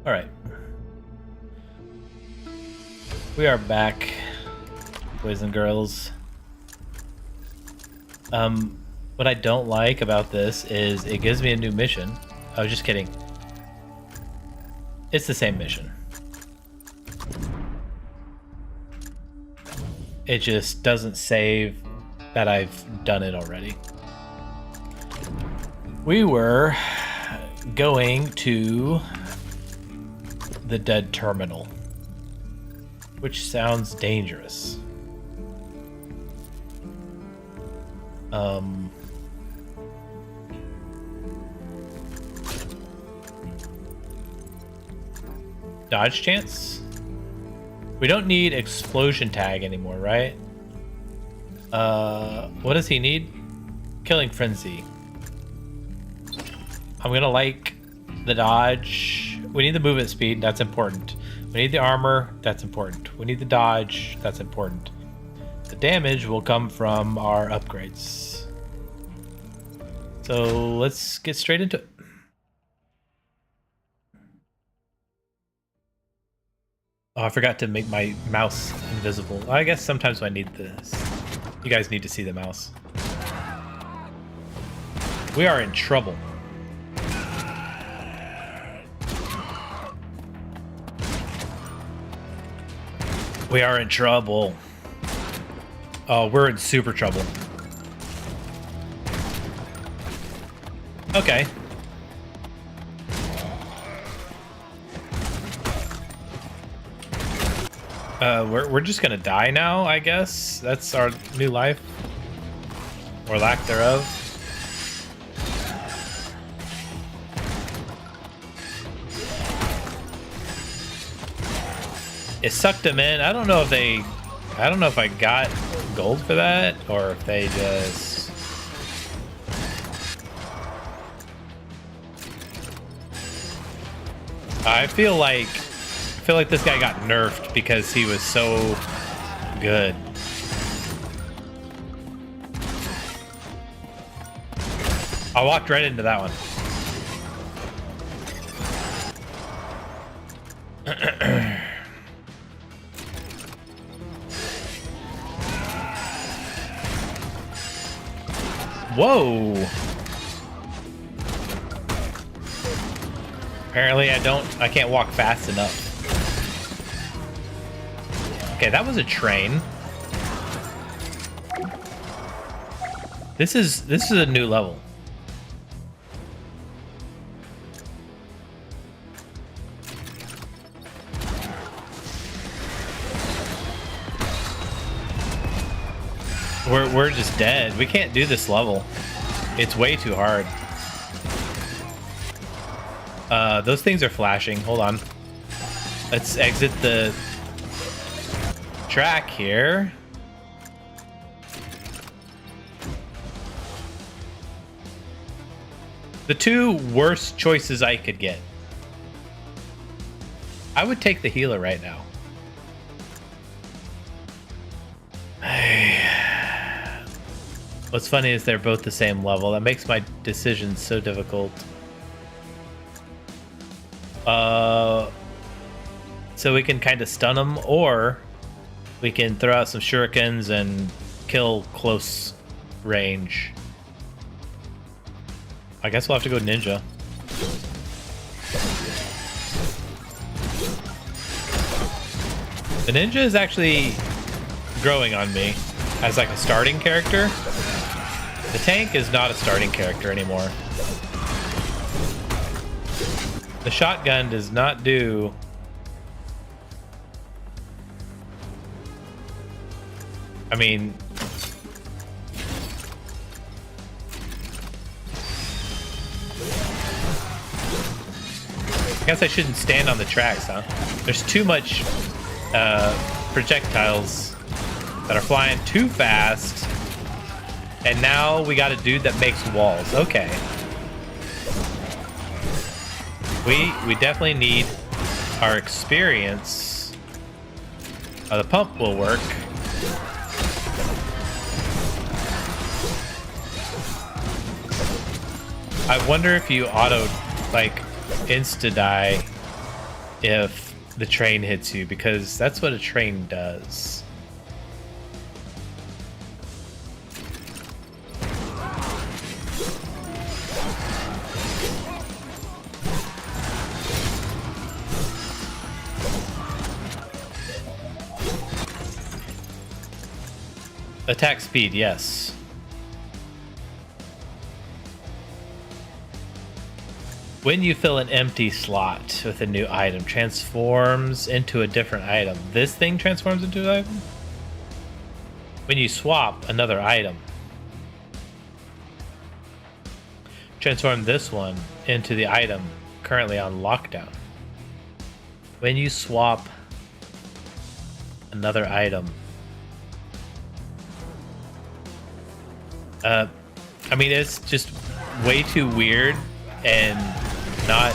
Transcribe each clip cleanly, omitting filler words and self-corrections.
All right. We are back, boys and girls. What I don't like about this is it gives me a new mission. I was just kidding. It's the same mission. It just doesn't save that I've done it already. We were going to the dead terminal, which sounds dangerous. Dodge chance? We don't need explosion tag anymore, right? What does he need? Killing frenzy. I'm gonna like the dodge. We need the movement speed, that's important. We need the armor, that's important. We need the dodge, that's important. The damage will come from our upgrades. So let's get straight into it. Oh, I forgot to make my mouse invisible. I guess sometimes I need this. You guys need to see the mouse. We are in trouble. We are in trouble. Oh, we're in super trouble. Okay. We're just gonna die now, I guess. That's our new life. Or lack thereof. It sucked them in. I don't know if I got gold for that or if they just... I feel like this guy got nerfed because he was so good. I walked right into that one. Whoa! Apparently I can't walk fast enough. Okay, that was a train. This is a new level. We're just dead. We can't do this level. It's way too hard. Those things are flashing. Hold on. Let's exit the track here. The two worst choices I could get. I would take the healer right now. What's funny is they're both the same level. That makes my decisions so difficult. So we can kind of stun them, or we can throw out some shurikens and kill close range. I guess we'll have to go ninja. The ninja is actually growing on me as like a starting character. The tank is not a starting character anymore. The shotgun does not do... I mean... I guess I shouldn't stand on the tracks, huh? There's too much projectiles that are flying too fast. And now we got a dude that makes walls. Okay. We definitely need our experience. The pump will work. I wonder if you auto, like, insta-die if the train hits you, because that's what a train does. Attack speed, yes. When you fill an empty slot with a new item, transforms into a different item. This thing transforms into an item? When you swap another item, transform this one into the item currently on lockdown. When you swap another item. I mean, it's just way too weird and not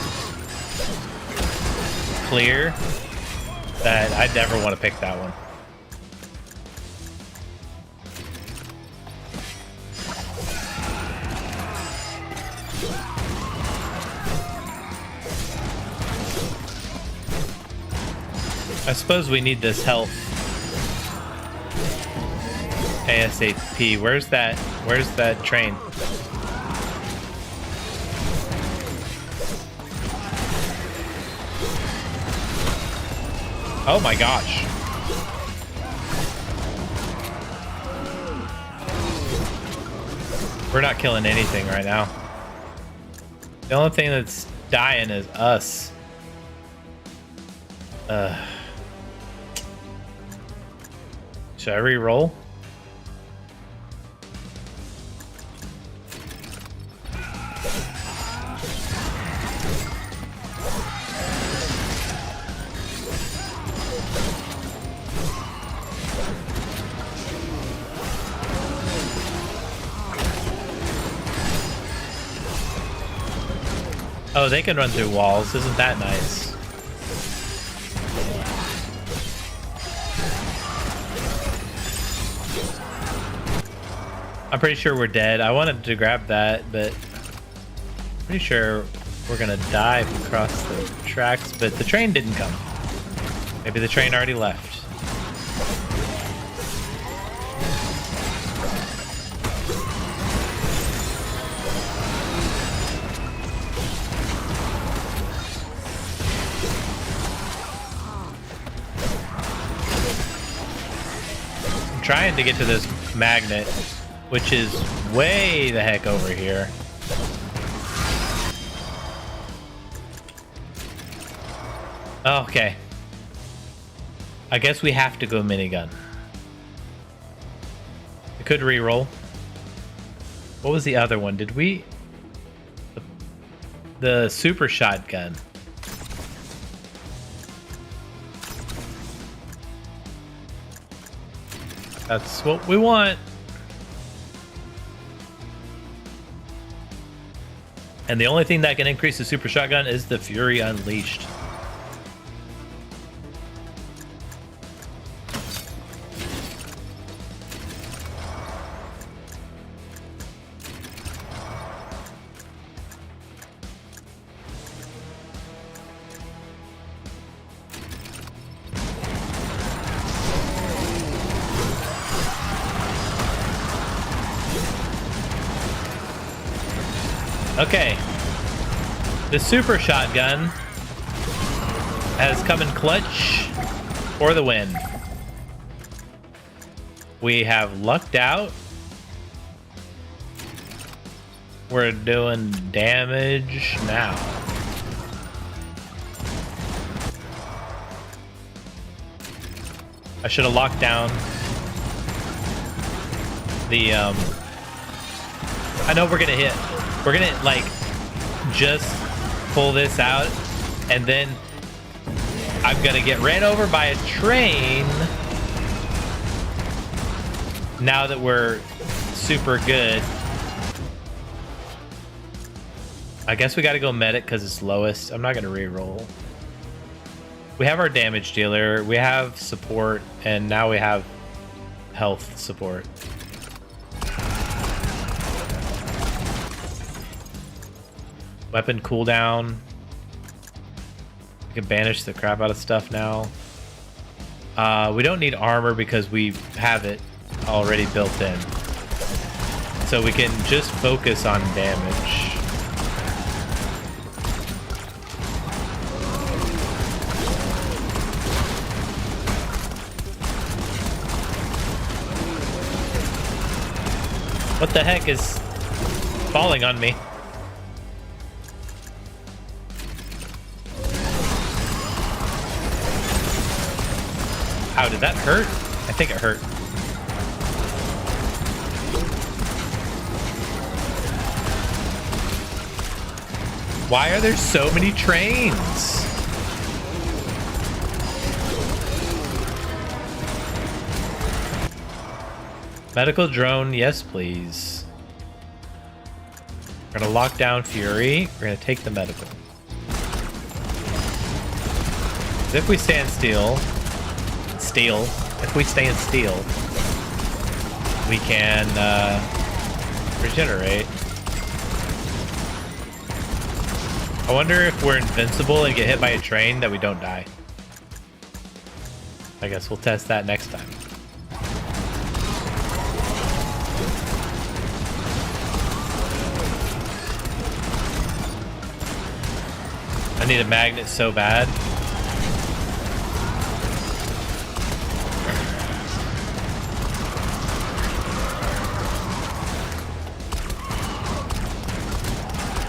clear that I'd never want to pick that one. I suppose we need this health ASAP. Where's that train? Oh my gosh. We're not killing anything right now. The only thing that's dying is us. Should I re-roll? Oh, they can run through walls. Isn't that nice? I'm pretty sure we're dead. I wanted to grab that, but pretty sure we're gonna die if we cross the tracks, but the train didn't come. Maybe the train already left. Trying to get to this magnet, which is way the heck over here. Okay. I guess we have to go minigun. I could re-roll. What was the other one? Did we... The super shotgun. That's what we want. And the only thing that can increase the super shotgun is the Fury Unleashed. Okay, the super shotgun has come in clutch for the win. We have lucked out. We're doing damage now. I should have locked down the I know we're gonna hit. We're gonna like just pull this out and then I'm gonna get ran over by a train now that we're super good. I guess we gotta go medic because it's lowest. I'm not gonna re-roll. We have our damage dealer, we have support, and now we have health support. Weapon cooldown. We can banish the crap out of stuff now. We don't need armor because we have it already built in. So we can just focus on damage. What the heck is falling on me? How did that hurt? I think it hurt. Why are there so many trains? Medical drone, yes please. We're gonna lock down Fury. We're gonna take the medical. If we stand still, if we stay in steel, we can regenerate. I wonder if we're invincible and get hit by a train that we don't die. I guess we'll test that next time. I need a magnet so bad.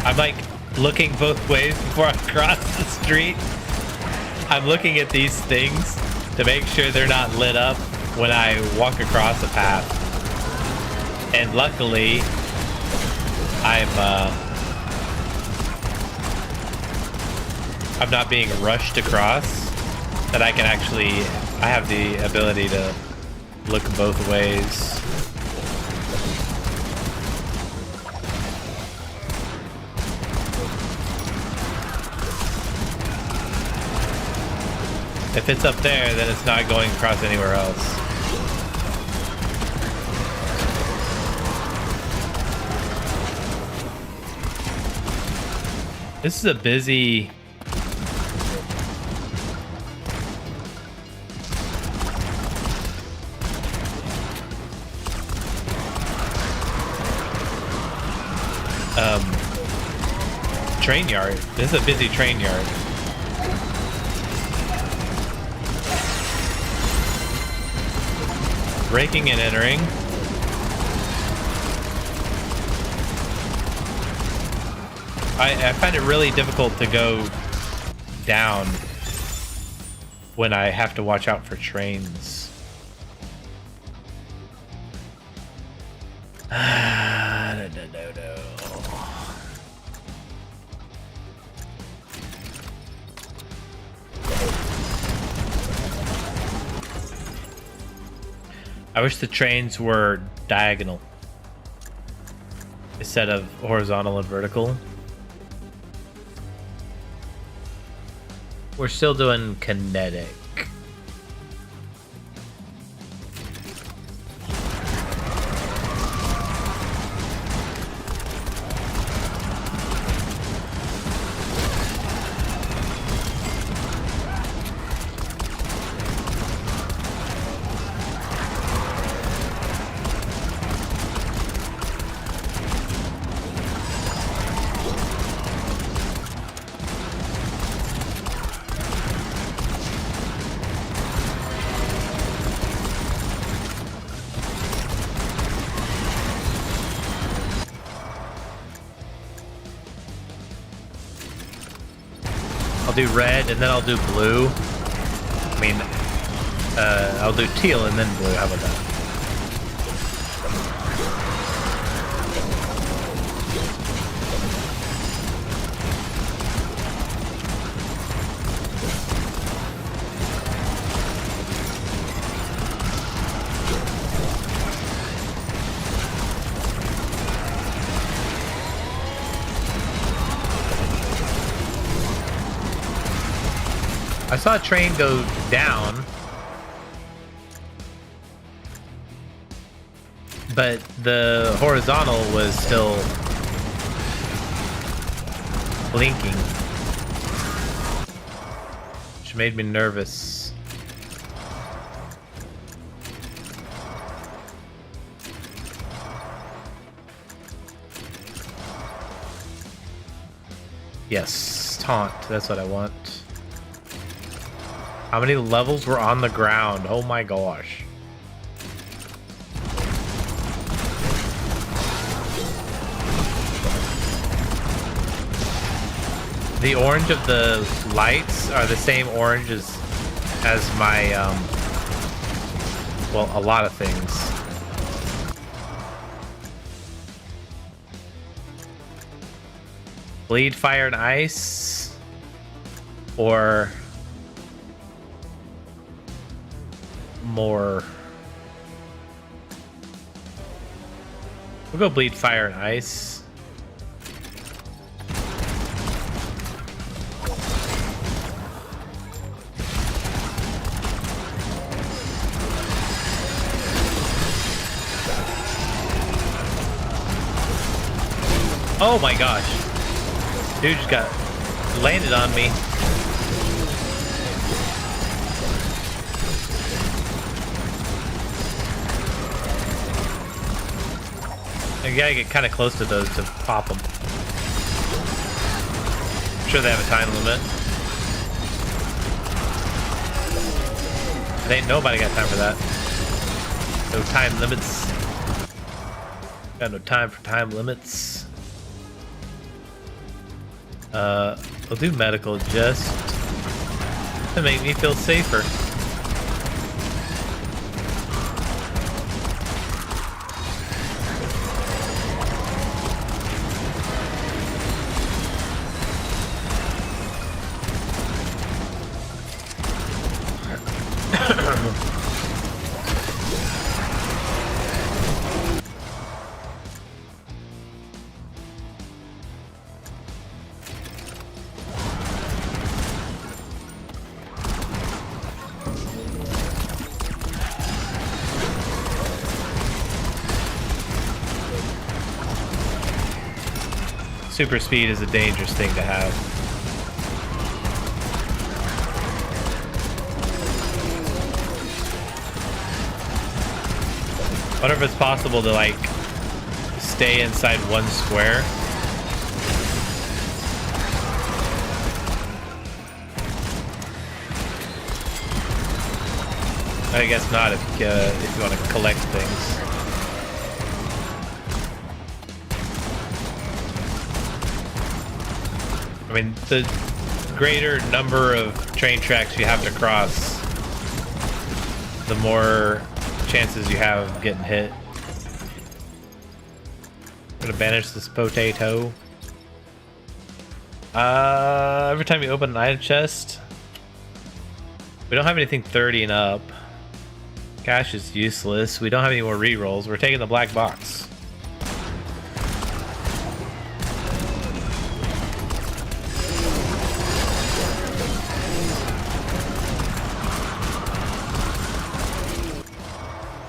I'm like looking both ways before I cross the street. I'm looking at these things to make sure they're not lit up when I walk across a path. And luckily, I'm not being rushed across, that I can actually, I have the ability to look both ways. If it's up there, then it's not going across anywhere else. This is a busy... train yard. This is a busy train yard. Braking and entering. I find it really difficult to go down when I have to watch out for trains. I wish the trains were diagonal instead of horizontal and vertical. We're still doing kinetic. I'll do red and then I'll do blue. I mean, I'll do teal and then blue. How about that? I saw a train go down, but the horizontal was still blinking. made me nervous. Yes, taunt. That's what I want. How many levels were on the ground? Oh my gosh. The orange of the lights are the same orange as my, well, a lot of things. Bleed, fire, and ice, or more. We'll go bleed, fire, and ice. Oh my gosh. Dude just got landed on me. You gotta get kind of close to those to pop them. I'm sure they have a time limit. Ain't nobody got time for that. No time limits. Got no time for time limits. I'll do medical just to make me feel safer. Super speed is a dangerous thing to have. I wonder if it's possible to like stay inside one square. I guess not if you want to collect things. I mean, the greater number of train tracks you have to cross, the more chances you have of getting hit. I'm gonna banish this potato. Every time you open an item chest, we don't have anything 30 and up. Cash is useless. We don't have any more rerolls. We're taking the black box.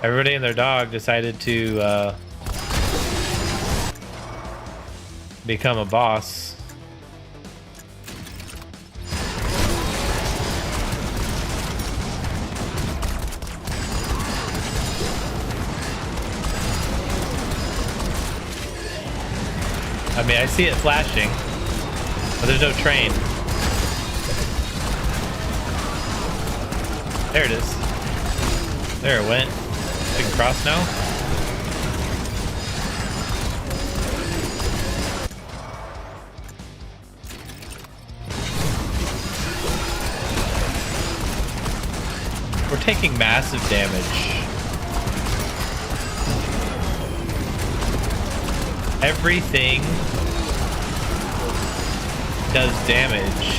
Everybody and their dog decided to become a boss. I mean, I see it flashing, but there's no train. There it is. There it went. I can cross now. We're taking massive damage. Everything does damage.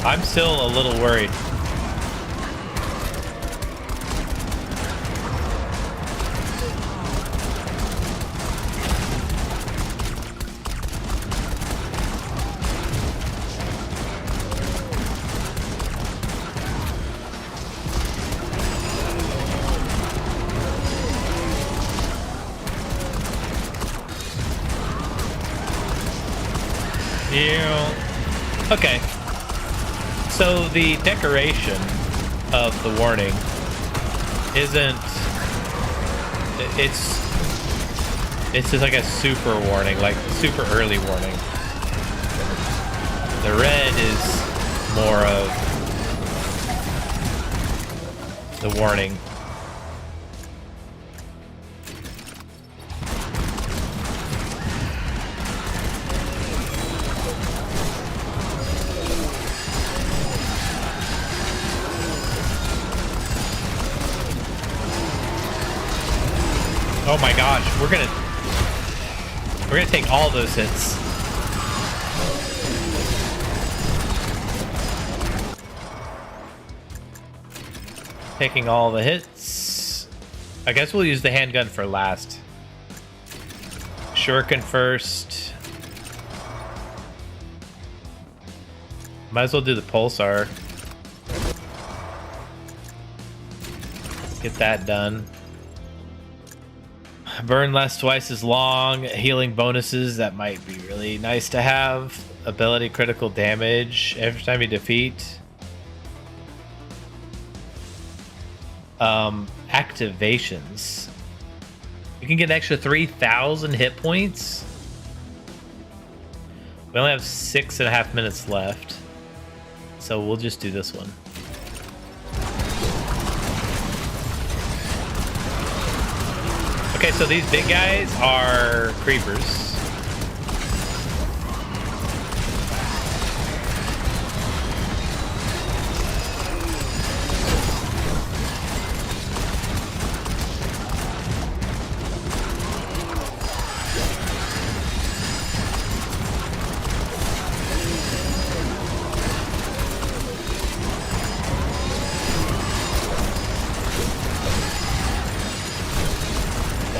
I'm still a little worried. Okay. So the decoration of the warning isn't... It's just like a super warning, like super early warning. The red is more of the warning. Oh my gosh, we're gonna take all those hits. Taking all the hits. I guess we'll use the handgun for last. Shuriken first. Might as well do the pulsar. Get that done. Burn lasts twice as long. Healing bonuses, that might be really nice to have. Ability critical damage every time you defeat. Activations. You can get an extra 3,000 hit points. We only have 6.5 minutes left, so we'll just do this one. Okay, so these big guys are creepers.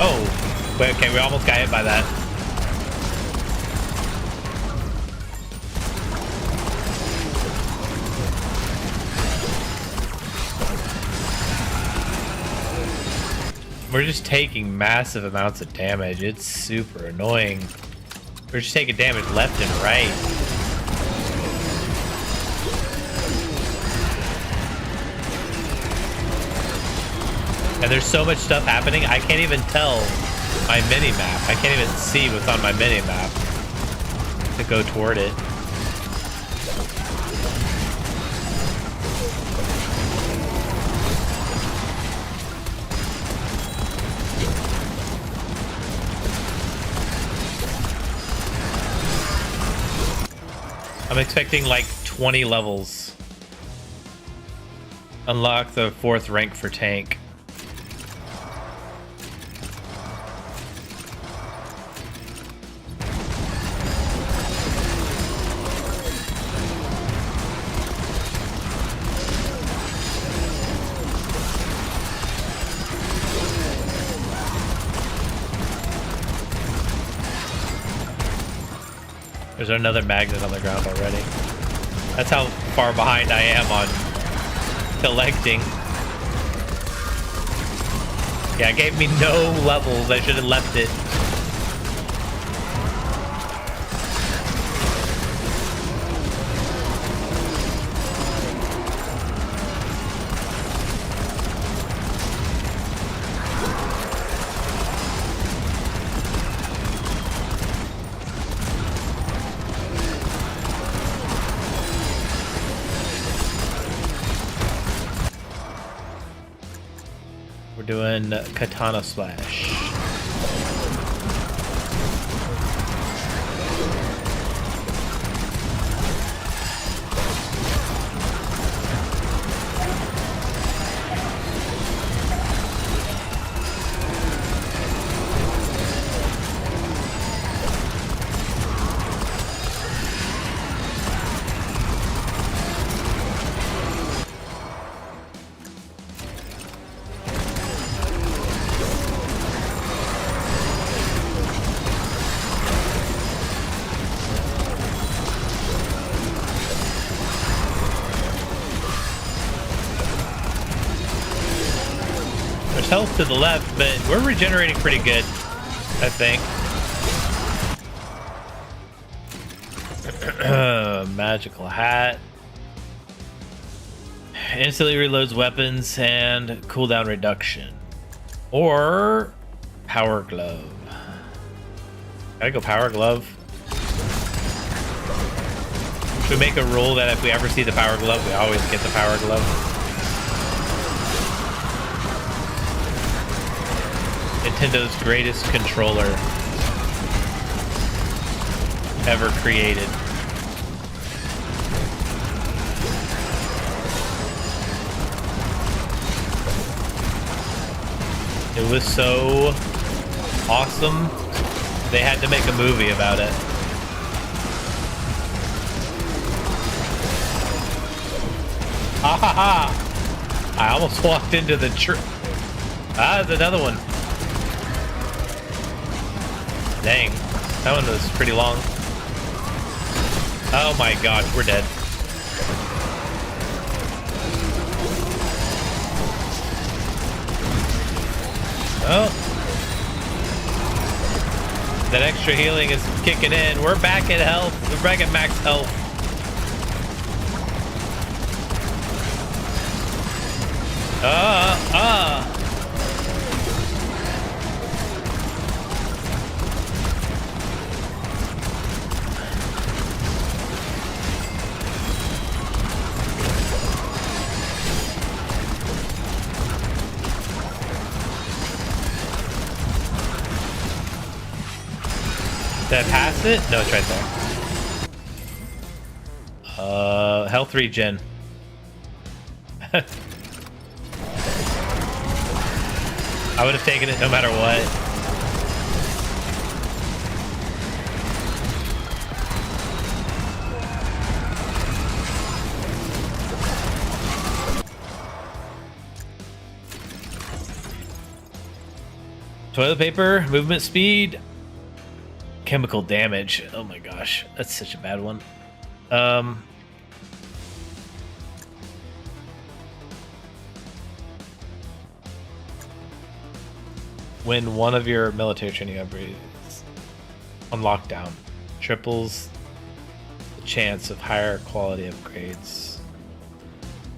Oh, wait, okay, we almost got hit by that. We're just taking massive amounts of damage. It's super annoying. We're just taking damage left and right. And there's so much stuff happening, I can't even tell my mini-map. I can't even see what's on my mini-map to go toward it. I'm expecting like 20 levels. Unlock the 4th rank for tank. There's another magnet on the ground already. That's how far behind I am on collecting. Yeah, it gave me no levels. I should have left it. We're doing Katana Slash. There's health to the left, but we're regenerating pretty good, I think. magical hat. Instantly reloads weapons and cooldown reduction. Or power glove. Gotta go power glove. Should we make a rule that if we ever see the power glove, we always get the power glove? Nintendo's greatest controller ever created. It was so awesome, they had to make a movie about it. Ha ha ha! I almost walked into the tree. Ah, there's another one. Dang, that one was pretty long. Oh my gosh, we're dead. Oh. That extra healing is kicking in. We're back at health. We're back at max health. Did I pass it? No, it's right there. Health regen. I would have taken it no matter what. Toilet paper, movement speed, chemical damage. Oh my gosh, that's such a bad one. When one of your military training upgrades on lockdown, triples the chance of higher quality upgrades.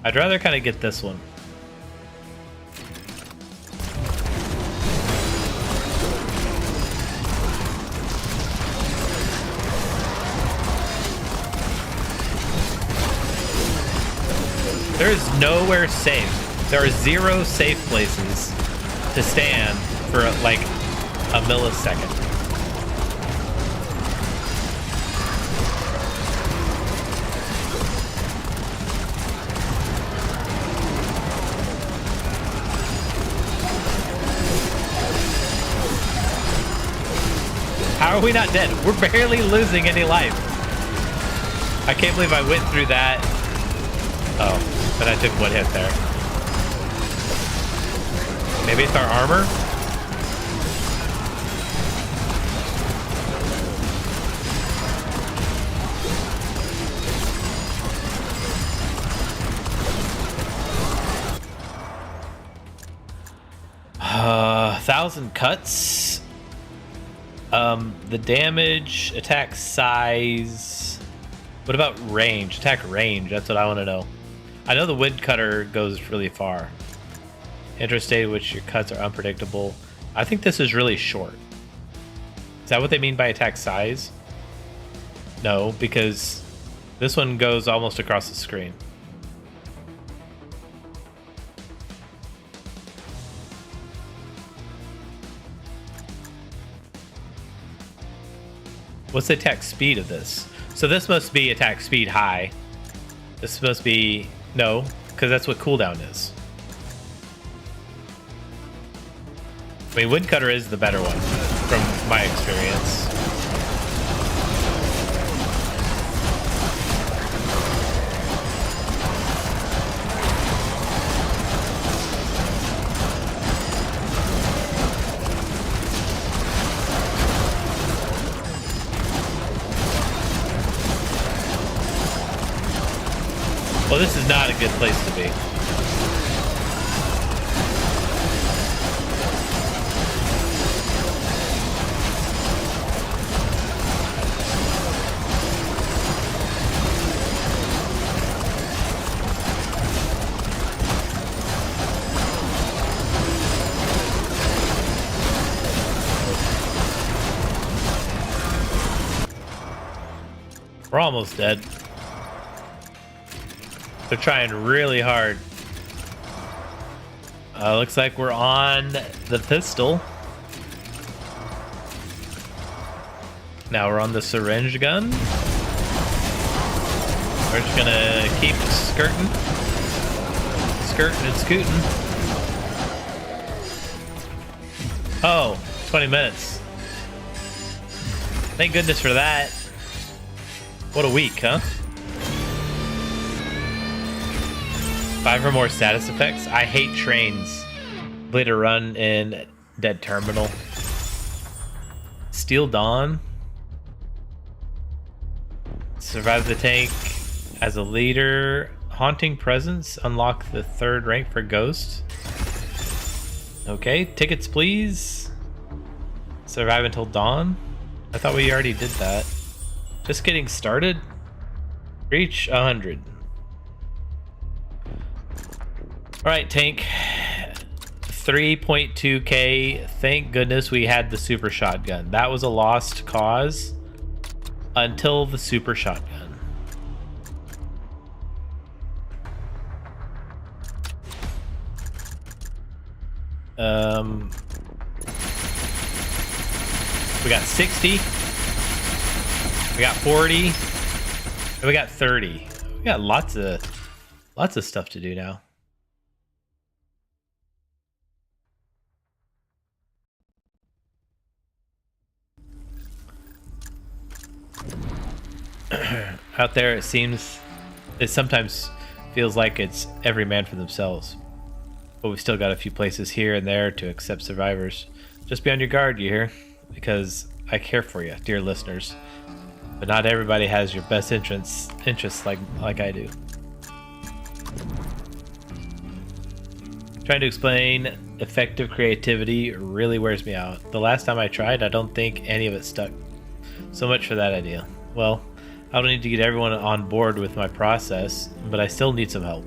I'd rather kind of get this one. There is nowhere safe. There are 0 safe places to stand for like a millisecond. How are we not dead? We're barely losing any life. I can't believe I went through that. Oh, but I took one hit there. Maybe it's our armor? Thousand cuts. The damage, attack size. What about range? Attack range, that's what I want to know. I know the woodcutter goes really far. Interstate, which your cuts are unpredictable. I think this is really short. Is that what they mean by attack size? No, because this one goes almost across the screen. What's the attack speed of this? So this must be attack speed high. This must be... No, because that's what cooldown is. I mean, woodcutter is the better one, from my experience. Well, this is not a good place to be. We're almost dead. They're trying really hard. Looks like we're on the pistol. Now we're on the syringe gun. We're just gonna keep skirting and scooting. Oh, 20 minutes. Thank goodness for that. What a week, huh? 5 or more status effects. I hate trains. Play to run in Dead Terminal. Steel Dawn. Survive the tank as a leader. Haunting Presence. Unlock the 3rd rank for Ghost. Okay, tickets please. Survive until dawn. I thought we already did that. Just getting started. Reach 100. Alright, tank. 3.2k. Thank goodness we had the super shotgun. That was a lost cause until the super shotgun. We got 60. We got 40. And we got 30. We got lots of stuff to do now. Out there it sometimes feels like it's every man for themselves. But we've still got a few places here and there to accept survivors. Just be on your guard, you hear? Because I care for you, dear listeners. But not everybody has your best interests like I do. Trying to explain effective creativity really wears me out. The last time I tried, I don't think any of it stuck. So much for that idea. Well, I don't need to get everyone on board with my process, but I still need some help.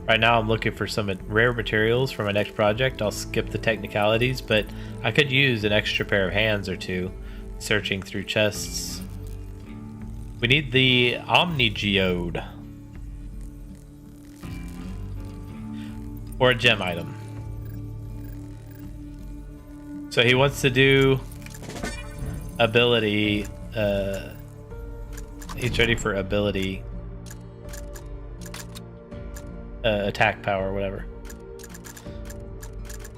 Right now I'm looking for some rare materials for my next project. I'll skip the technicalities, but I could use an extra pair of hands or two searching through chests. We need the Omni Geode. Or a gem item. So he wants to do ability. He's ready for ability. Attack power, whatever.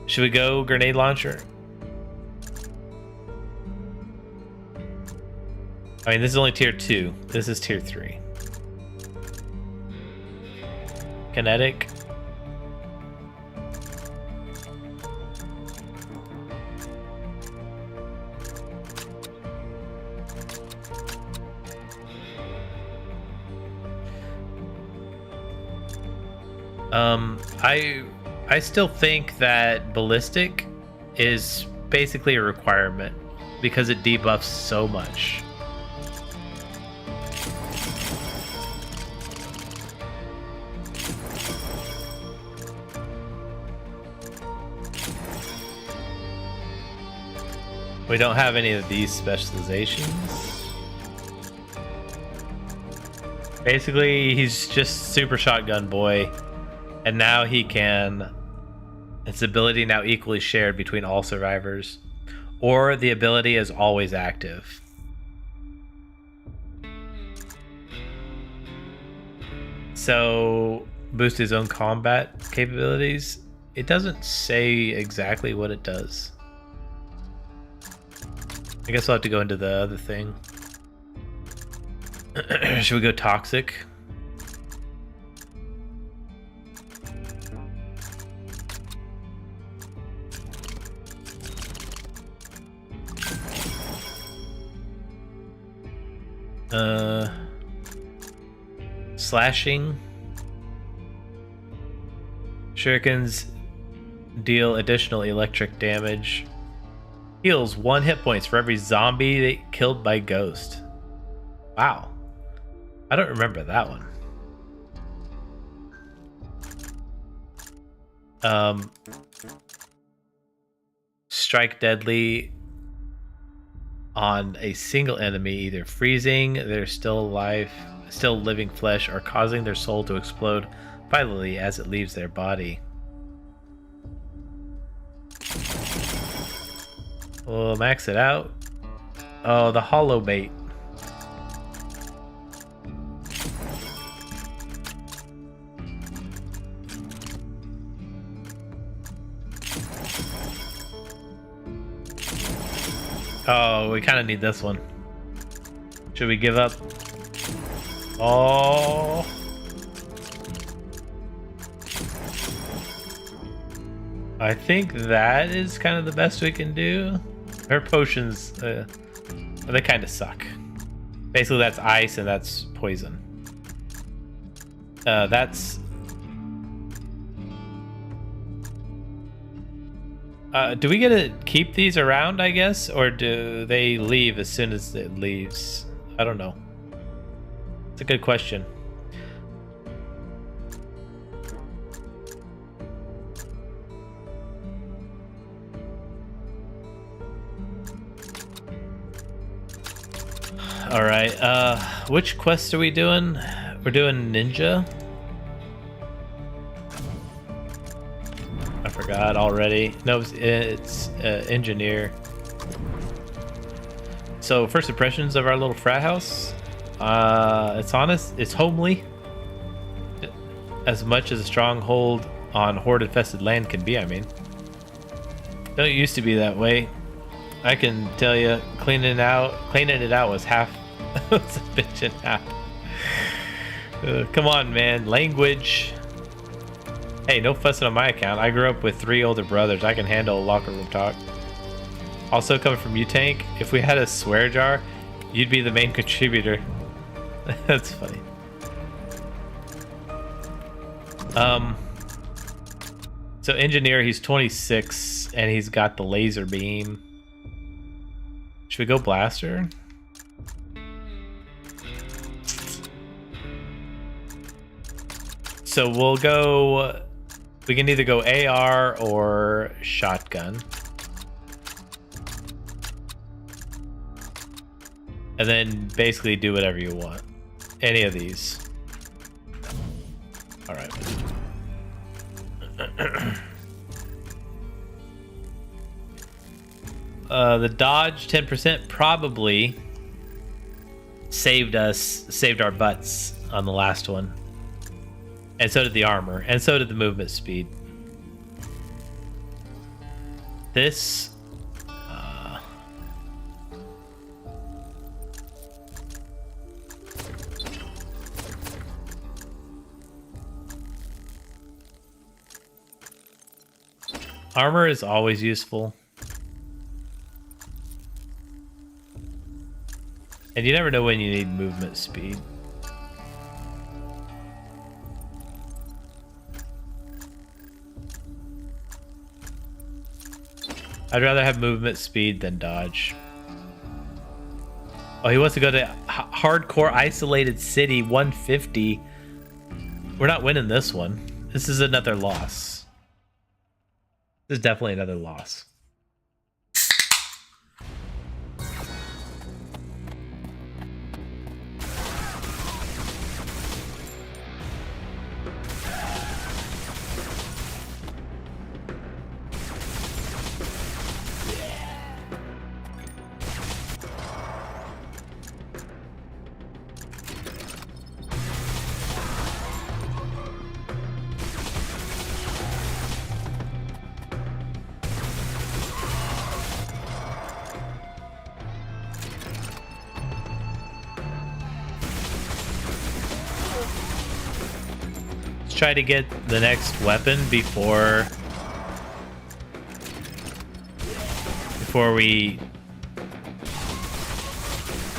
Should we go grenade launcher? I mean, this is only tier 2. This is tier 3. Kinetic. I still think that ballistic is basically a requirement because it debuffs so much. We don't have any of these specializations. Basically, he's just super shotgun boy. And now he can... Its ability now equally shared between all survivors. Or the ability is always active. So, boost his own combat capabilities. It doesn't say exactly what it does. I guess I'll have to go into the other thing. Should we go toxic? Slashing. Shurikens deal additional electric damage. Heals 1 hit points for every zombie killed by ghost. Wow. I don't remember that one. Strike deadly on a single enemy, either freezing their still living flesh, or causing their soul to explode violently as it leaves their body. We'll max it out. Oh, the hollow bait. Oh, we kind of need this one. Should we give up? Oh. I think that is kind of the best we can do. Her potions, they kind of suck. Basically, that's ice and that's poison. Do we get to keep these around, I guess? Or do they leave as soon as it leaves? I don't know. It's a good question. Alright, which quest are we doing? We're doing ninja? I forgot already. No, it's engineer. So, first impressions of our little frat house. It's honest, it's homely. As much as a stronghold on horde-infested land can be, I mean. Don't used to be that way. I can tell you, cleaning it out was half. Was a bitch and half. Come on, man. Language. Hey, no fussing on my account. I grew up with 3 older brothers. I can handle locker room talk. Also, coming from you, Tank, if we had a swear jar, you'd be the main contributor. That's funny. So engineer, he's 26, and he's got the laser beam. Should we go blaster? So we'll go... We can either go AR or shotgun. And then basically do whatever you want. Any of these. Alright. The dodge 10% probably saved our butts on the last one. And so did the armor, and so did the movement speed. This armor is always useful. And you never know when you need movement speed. I'd rather have movement speed than dodge. Oh, he wants to go to hardcore isolated city 150. We're not winning this one. This is another loss. This is definitely another loss. Try to get the next weapon before we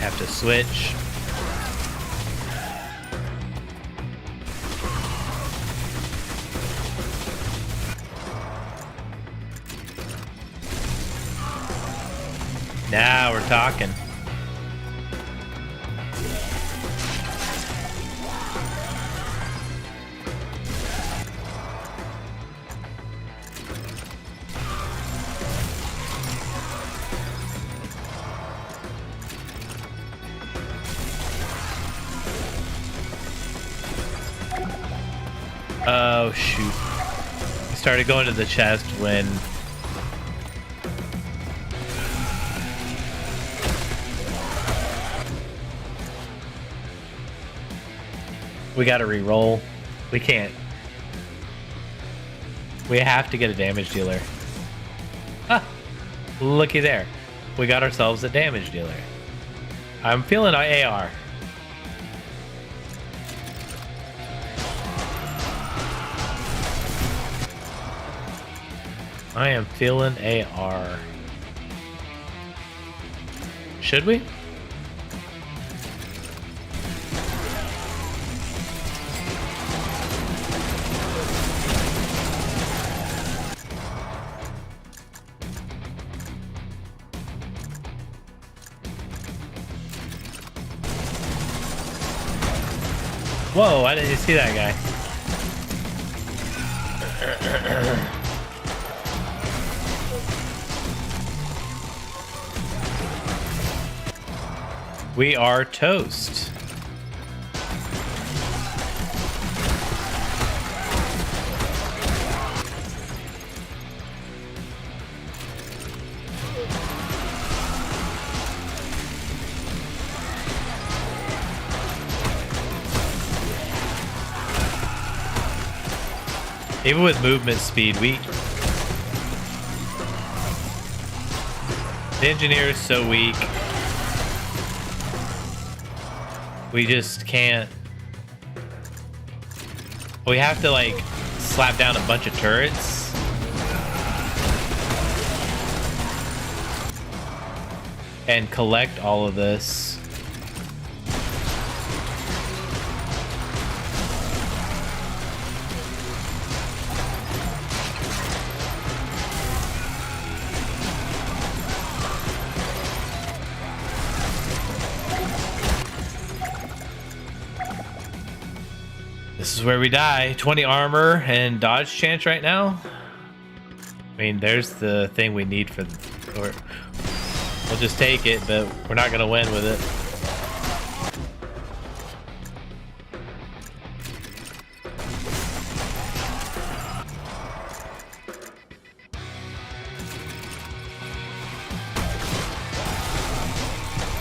have to switch. Now we're talking. Oh, shoot. We started going to the chest when... We gotta re-roll. We can't. We have to get a damage dealer. Ah! Looky there. We got ourselves a damage dealer. I'm feeling our AR. I am feeling AR. Should we? Whoa, I didn't see that guy. We are toast. Even with movement speed, the engineer is so weak. We just can't. We have to like slap down a bunch of turrets. And collect all of this. This is where we die. 20 armor and dodge chance right now. I mean, there's the thing we need for the... We'll just take it, but we're not going to win with it.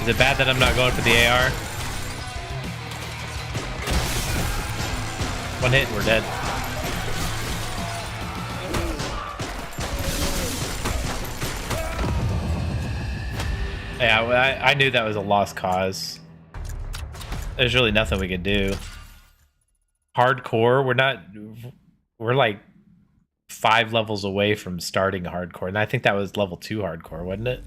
Is it bad that I'm not going for the AR? One hit and we're dead. Yeah, I knew that was a lost cause. There's really nothing we could do. Hardcore, we're like 5 levels away from starting hardcore, and I think that was level 2 hardcore, wasn't it?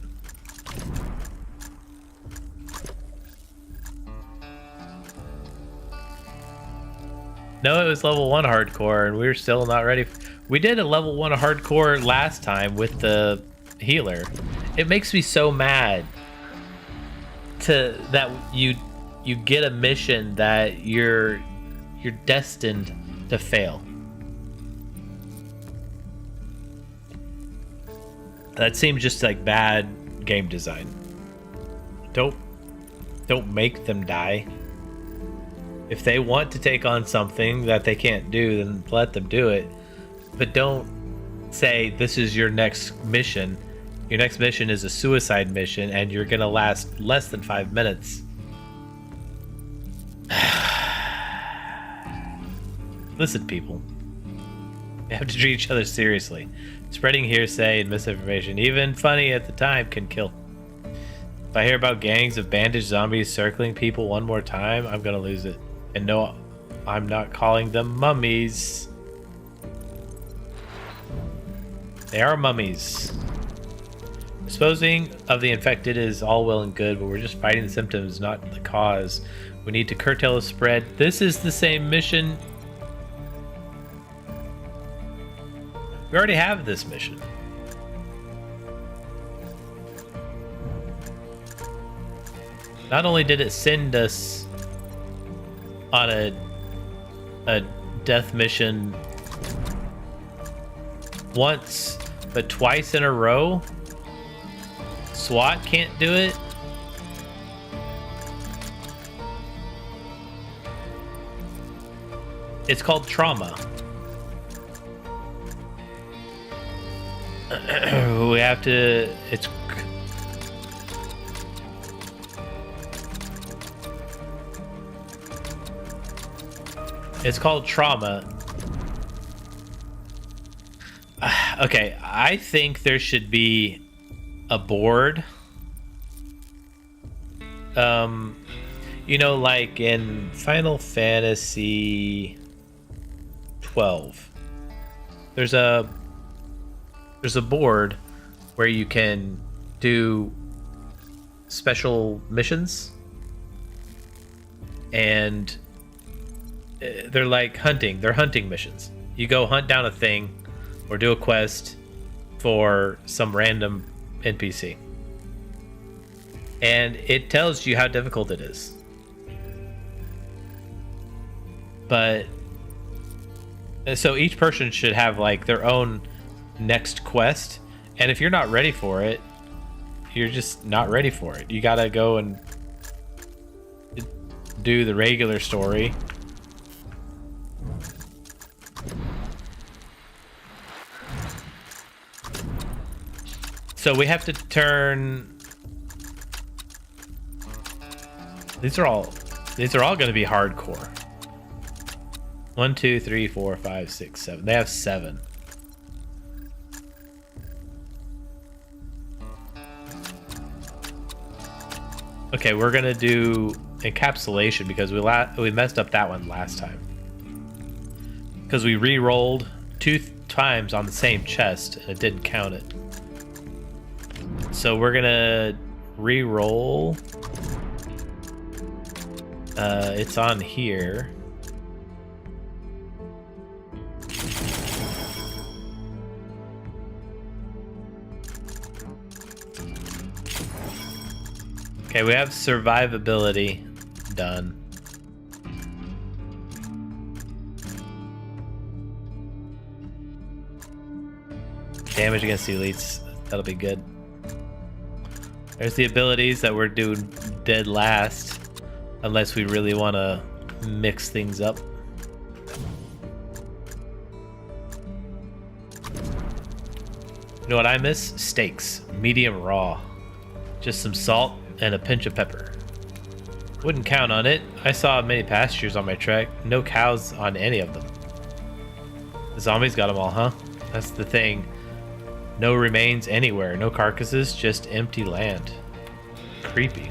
No, it was level 1 hardcore, and we were still not ready. We did a level 1 hardcore last time with the healer. It makes me so mad that you get a mission that you're destined to fail. That seems just like bad game design. Don't make them die. If they want to take on something that they can't do, then let them do it. But don't say, this is your next mission. Your next mission is a suicide mission, and you're gonna last less than 5 minutes. Listen, people. We have to treat each other seriously. Spreading hearsay and misinformation, even funny at the time, can kill. If I hear about gangs of bandaged zombies circling people one more time, I'm gonna lose it. And no, I'm not calling them mummies. They are mummies. Disposing of the infected is all well and good, but we're just fighting the symptoms, not the cause. We need to curtail the spread. This is the same mission. We already have this mission. Not only did it send us on a death mission once, but twice in a row. SWAT can't do it. It's called trauma. We have to. It's called trauma. Okay, I think there should be a board. You know, like in Final Fantasy 12, there's a board where you can do special missions, and they're like hunting. They're hunting missions. You go hunt down a thing or do a quest for some random NPC, and it tells you how difficult it is. But so each person should have like their own next quest, and if you're not ready for it, you're just not ready for it. You gotta go and do the regular story. So we have to turn. These are all going to be hardcore. 1, 2, 3, 4, 5, 6, 7. They have 7. Okay, we're gonna do encapsulation because we messed up that one last time. Because we re-rolled 2 times on the same chest and it didn't count it. So we're gonna re-roll. It's on here. Okay, we have survivability done. Damage against the elites. That'll be good. There's the abilities that we're doing dead last. Unless we really want to mix things up. You know what I miss? Steaks. Medium raw. Just some salt and a pinch of pepper. Wouldn't count on it. I saw many pastures on my trek. No cows on any of them. The zombies got them all, huh? That's the thing. No remains anywhere. No carcasses, just empty land. Creepy.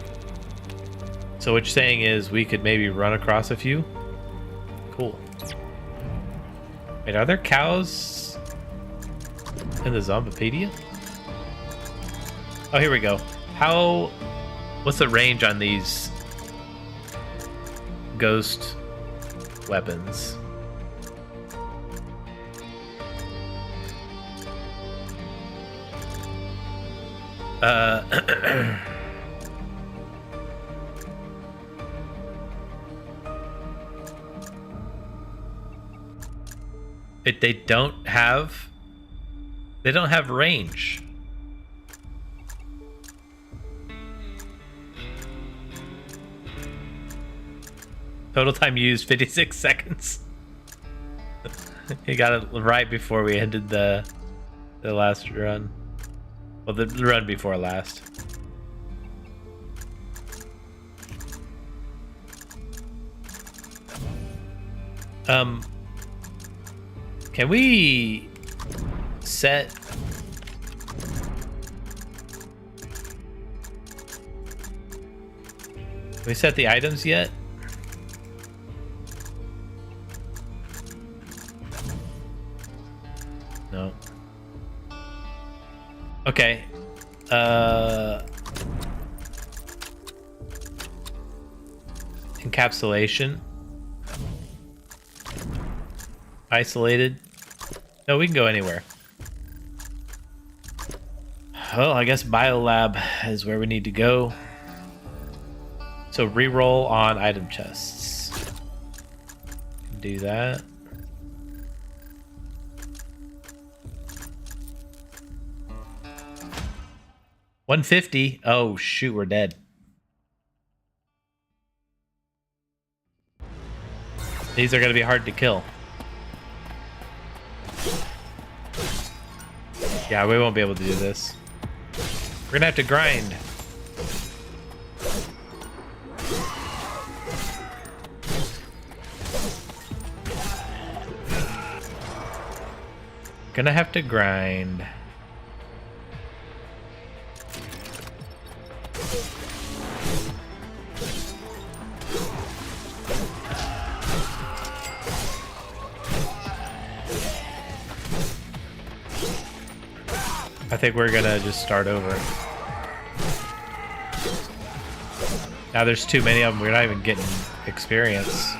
So what you're saying is we could maybe run across a few? Cool. Wait, are there cows in the Zombipedia? Oh, here we go. What's the range on these ghost weapons? They don't have range. Total time used 56 seconds. He got it right before we ended the last run. Well, the run before last. Can we set the items yet? No. Okay. Encapsulation. Isolated. No, we can go anywhere. Well, I guess Biolab is where we need to go. So re-roll on item chests. Do that. $150. Oh shoot, we're dead. These are gonna be hard to kill. Yeah, we won't be able to do this. We're gonna have to grind. Gonna have to grind. I think we're gonna just start over. Now there's too many of them, we're not even getting experience.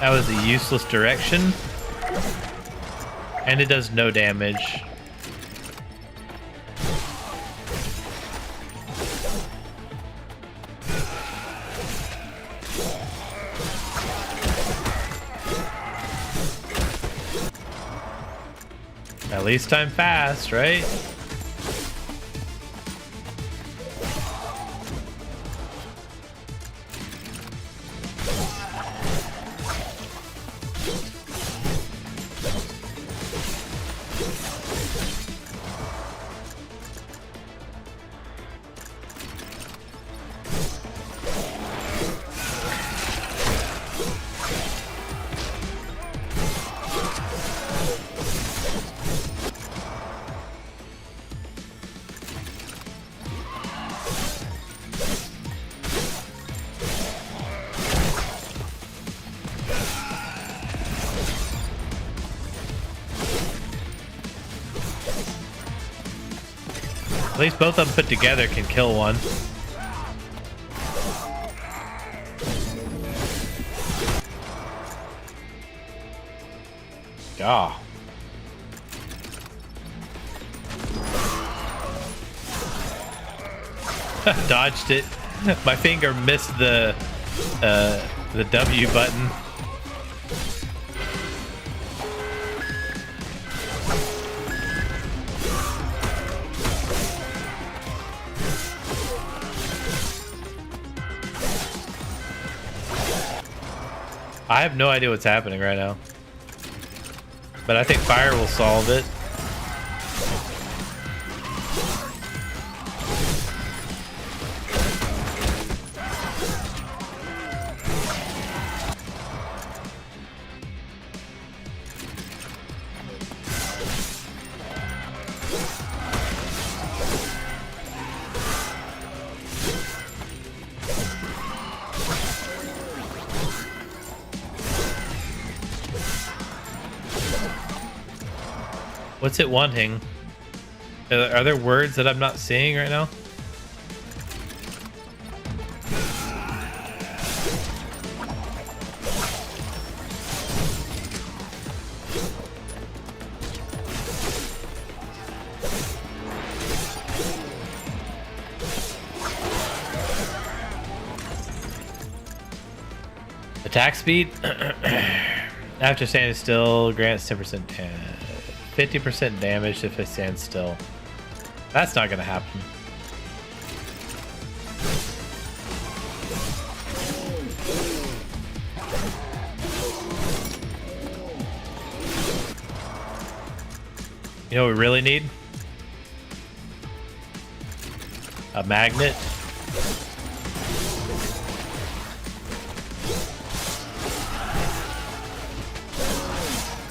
That was a useless direction. And it does no damage. At least I'm fast, right? At least both of them put together can kill one. Ah. Dodged it. My finger missed the W button. I have no idea what's happening right now. But I think fire will solve it. What's it wanting? Are there words that I'm not seeing right now? Attack speed? After standing still, grants 10%. 50% damage if it stands still. That's not gonna happen. You know what we really need? A magnet.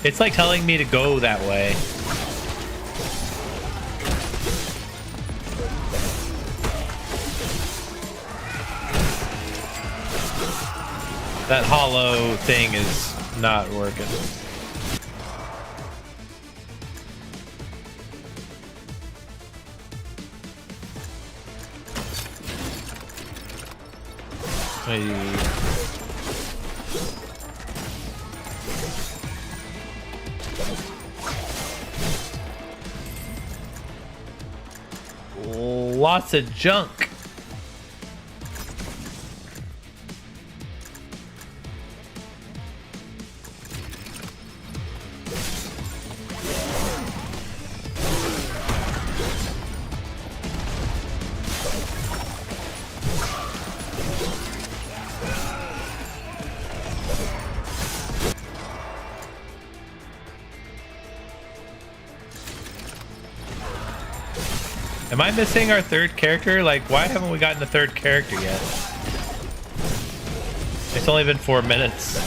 It's like telling me to go that way. That hollow thing is not working. Lots of junk. Am I missing our third character? Like, why haven't we gotten a third character yet? It's only been 4 minutes.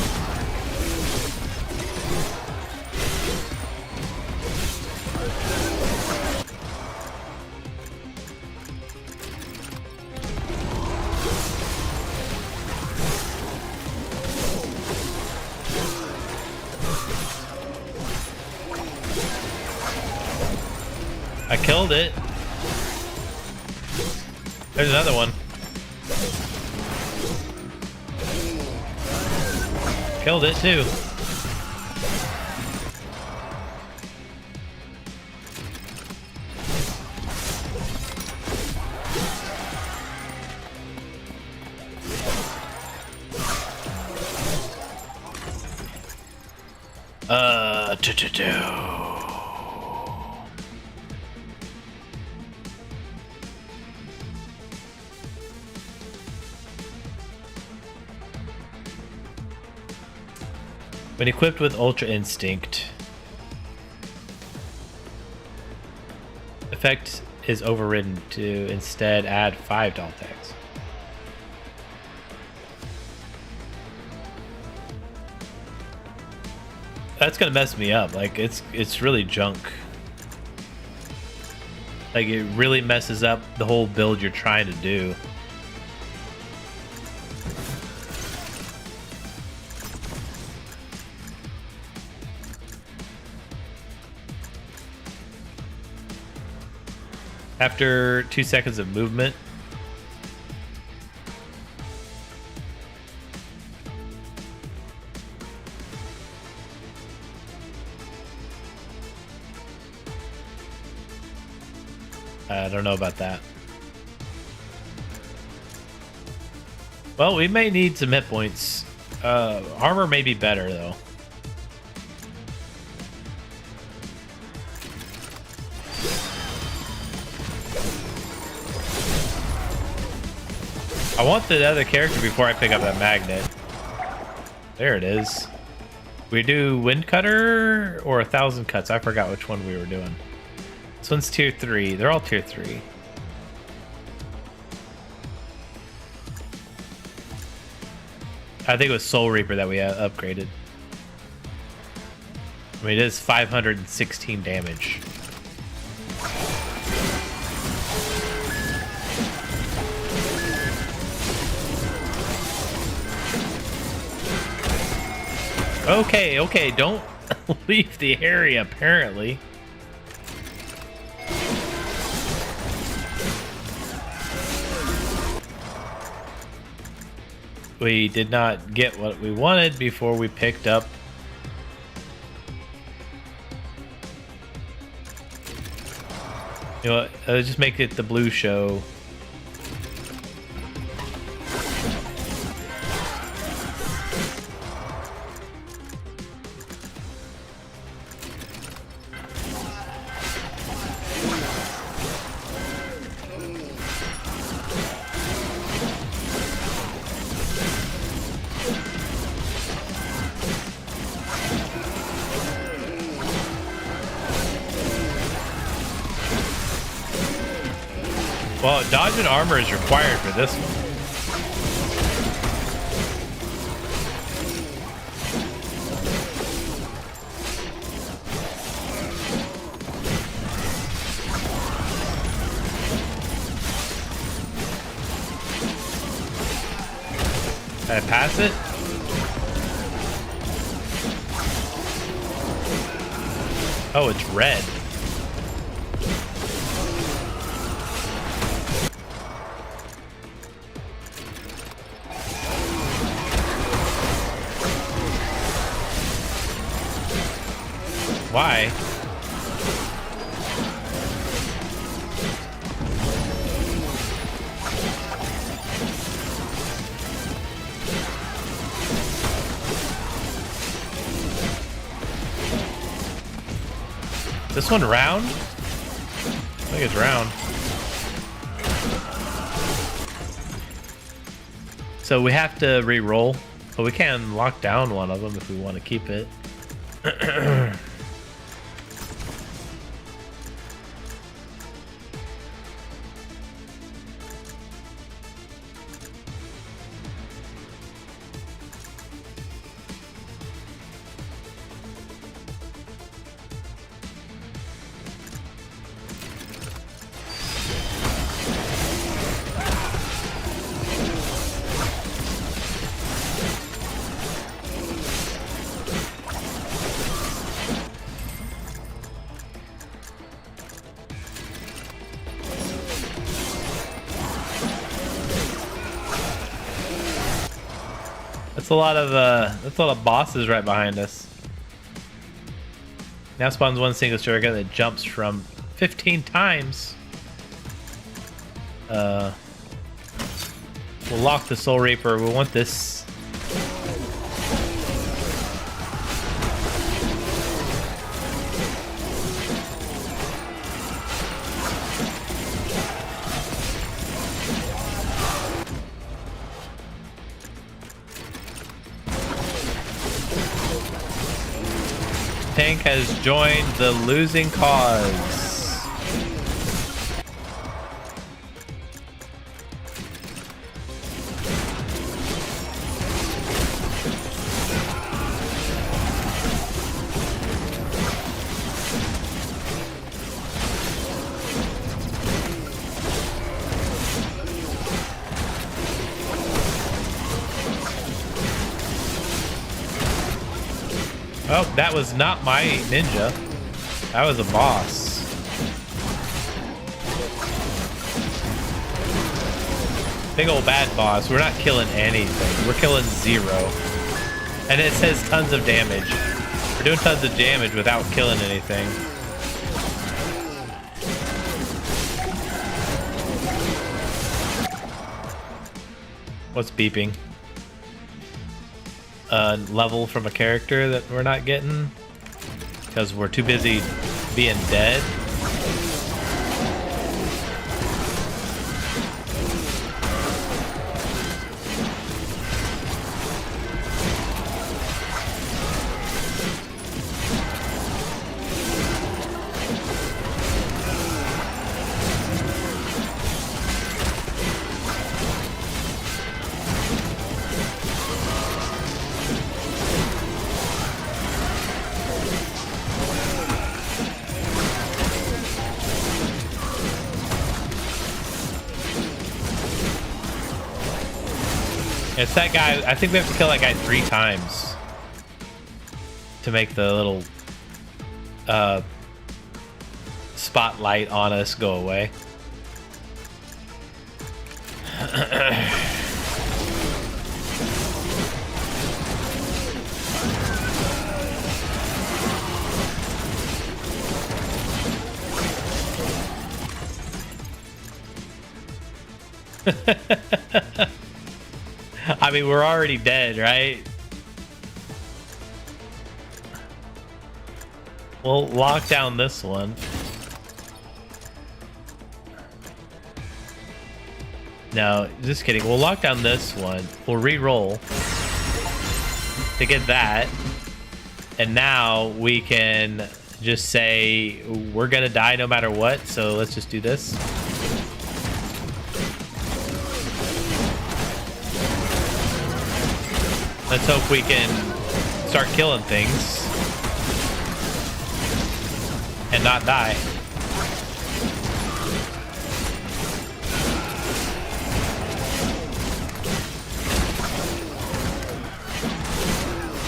I killed it. There's another one. Killed it too. When equipped with Ultra Instinct, effect is overridden to instead add 5 to all attacks. That's gonna mess me up. Like it's really junk. Like it really messes up the whole build you're trying to do. After 2 seconds of movement, I don't know about that. Well, we may need some hit points. Armor may be better though. I want the other character before I pick up that magnet. There it is. We do Wind Cutter or 1,000 Cuts. I forgot which one we were doing. This one's tier 3. They're all tier 3. I think it was Soul Reaper that we upgraded. I mean, it is 516 damage. Okay, don't leave the area, apparently. We did not get what we wanted before we picked up. You know what? Let's just make it the blue show. Well, dodge and armor is required for this one. Can I pass it? Oh, it's red. Why? This one round? I think it's round. So we have to re-roll, but we can lock down one of them if we want to keep it. That's a lot of bosses right behind us. Now spawns one single striker that jumps from 15 times. We'll lock the Soul Reaper. We want this. Tank has joined the losing cause. Oh, that was not my ninja. That was a boss. Big old bad boss. We're not killing anything. We're killing 0. And it says tons of damage. We're doing tons of damage without killing anything. What's beeping? Level from a character that we're not getting because we're too busy being dead. It's that guy. I think we have to kill that guy 3 times to make the little spotlight on us go away. I mean, we're already dead, right? We'll lock down this one. No, just kidding. We'll lock down this one. We'll re-roll to get that. And now we can just say we're gonna die no matter what. So let's just do this. Let's hope we can start killing things and not die.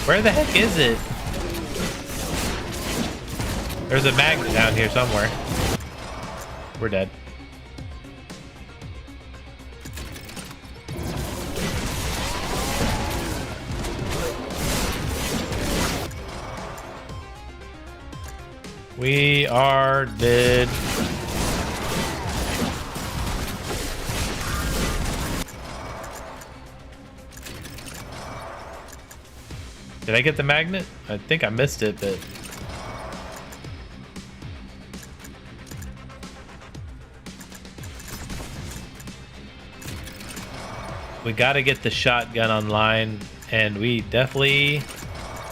Where the heck is it? There's a magnet down here somewhere. We're dead. We are dead. Did I get the magnet? I think I missed it, but... we gotta get the shotgun online, and we definitely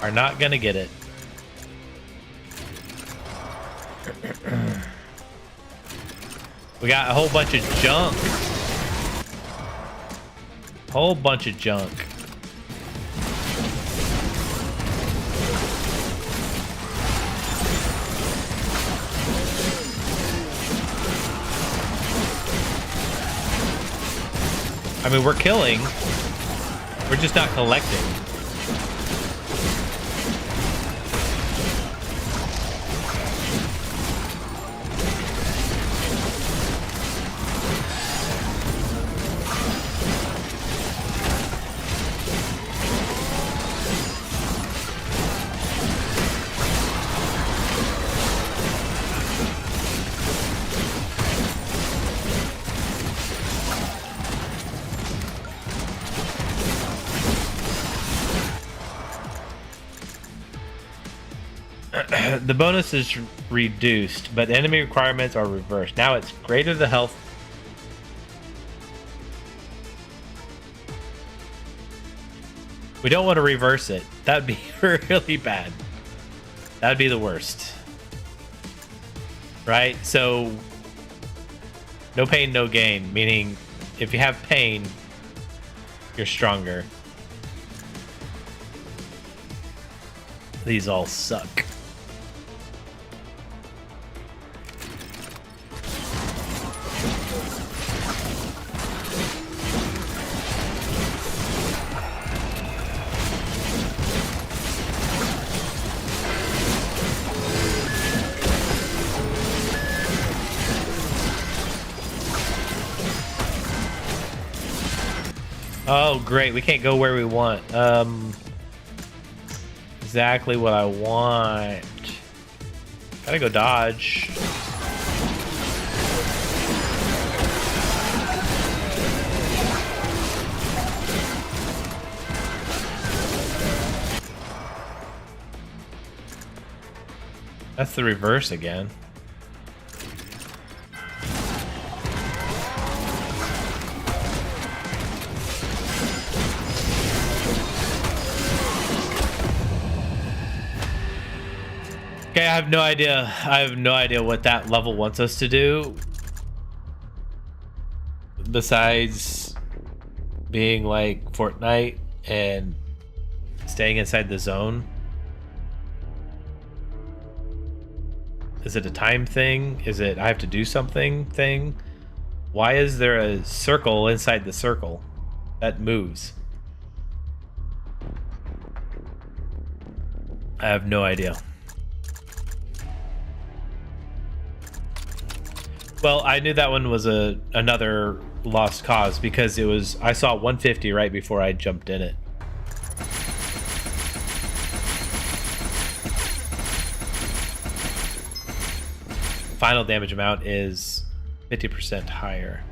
are not gonna get it. We got a whole bunch of junk. Whole bunch of junk. I mean, we're killing. We're just not collecting. The bonus is reduced, but enemy requirements are reversed. Now it's greater the health. We don't want to reverse it. That'd be really bad. That'd be the worst. Right? So, no pain, no gain. Meaning, if you have pain, you're stronger. These all suck. Oh, great. We can't go where we want. Exactly what I want. Gotta go dodge. That's the reverse again. Okay, I have no idea. I have no idea what that level wants us to do. Besides being like Fortnite and staying inside the zone. Is it a time thing? Is it I have to do something thing? Why is there a circle inside the circle that moves? I have no idea. Well, I knew that one was another lost cause because it was I saw 150 right before I jumped in it. Final damage amount is 50% higher.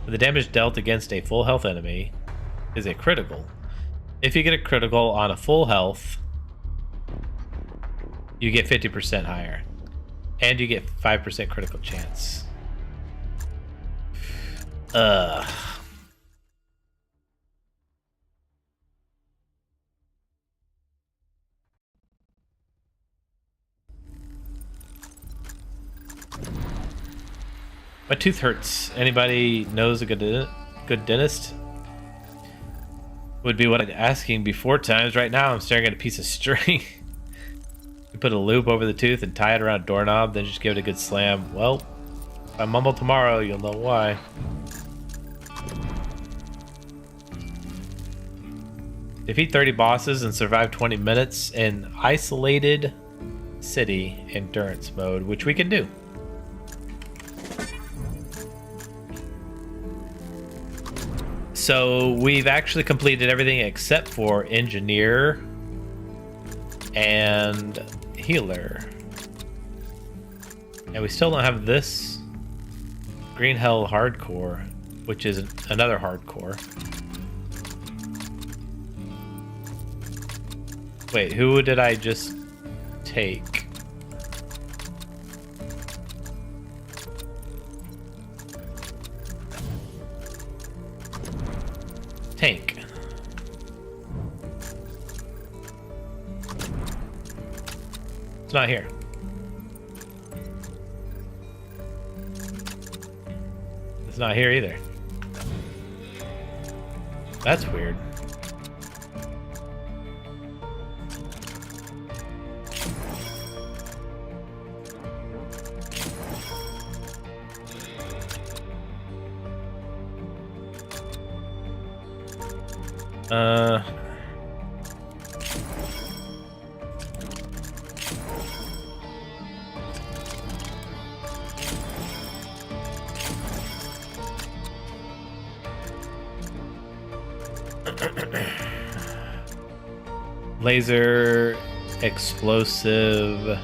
When the damage dealt against a full health enemy is a critical. If you get a critical on a full health, you get 50% higher. And you get 5% critical chance. My tooth hurts. Anybody knows a good dentist? Would be what I'm asking before times. Right now I'm staring at a piece of string. You put a loop over the tooth and tie it around a doorknob, then just give it a good slam. Well, if I mumble tomorrow, you'll know why. Defeat 30 bosses and survive 20 minutes in isolated city endurance mode, which we can do. So we've actually completed everything except for engineer and healer. And we still don't have this Green Hell Hardcore, which is another hardcore. Wait, who did I just take? Tank. It's not here. It's not here either. That's weird. Laser explosive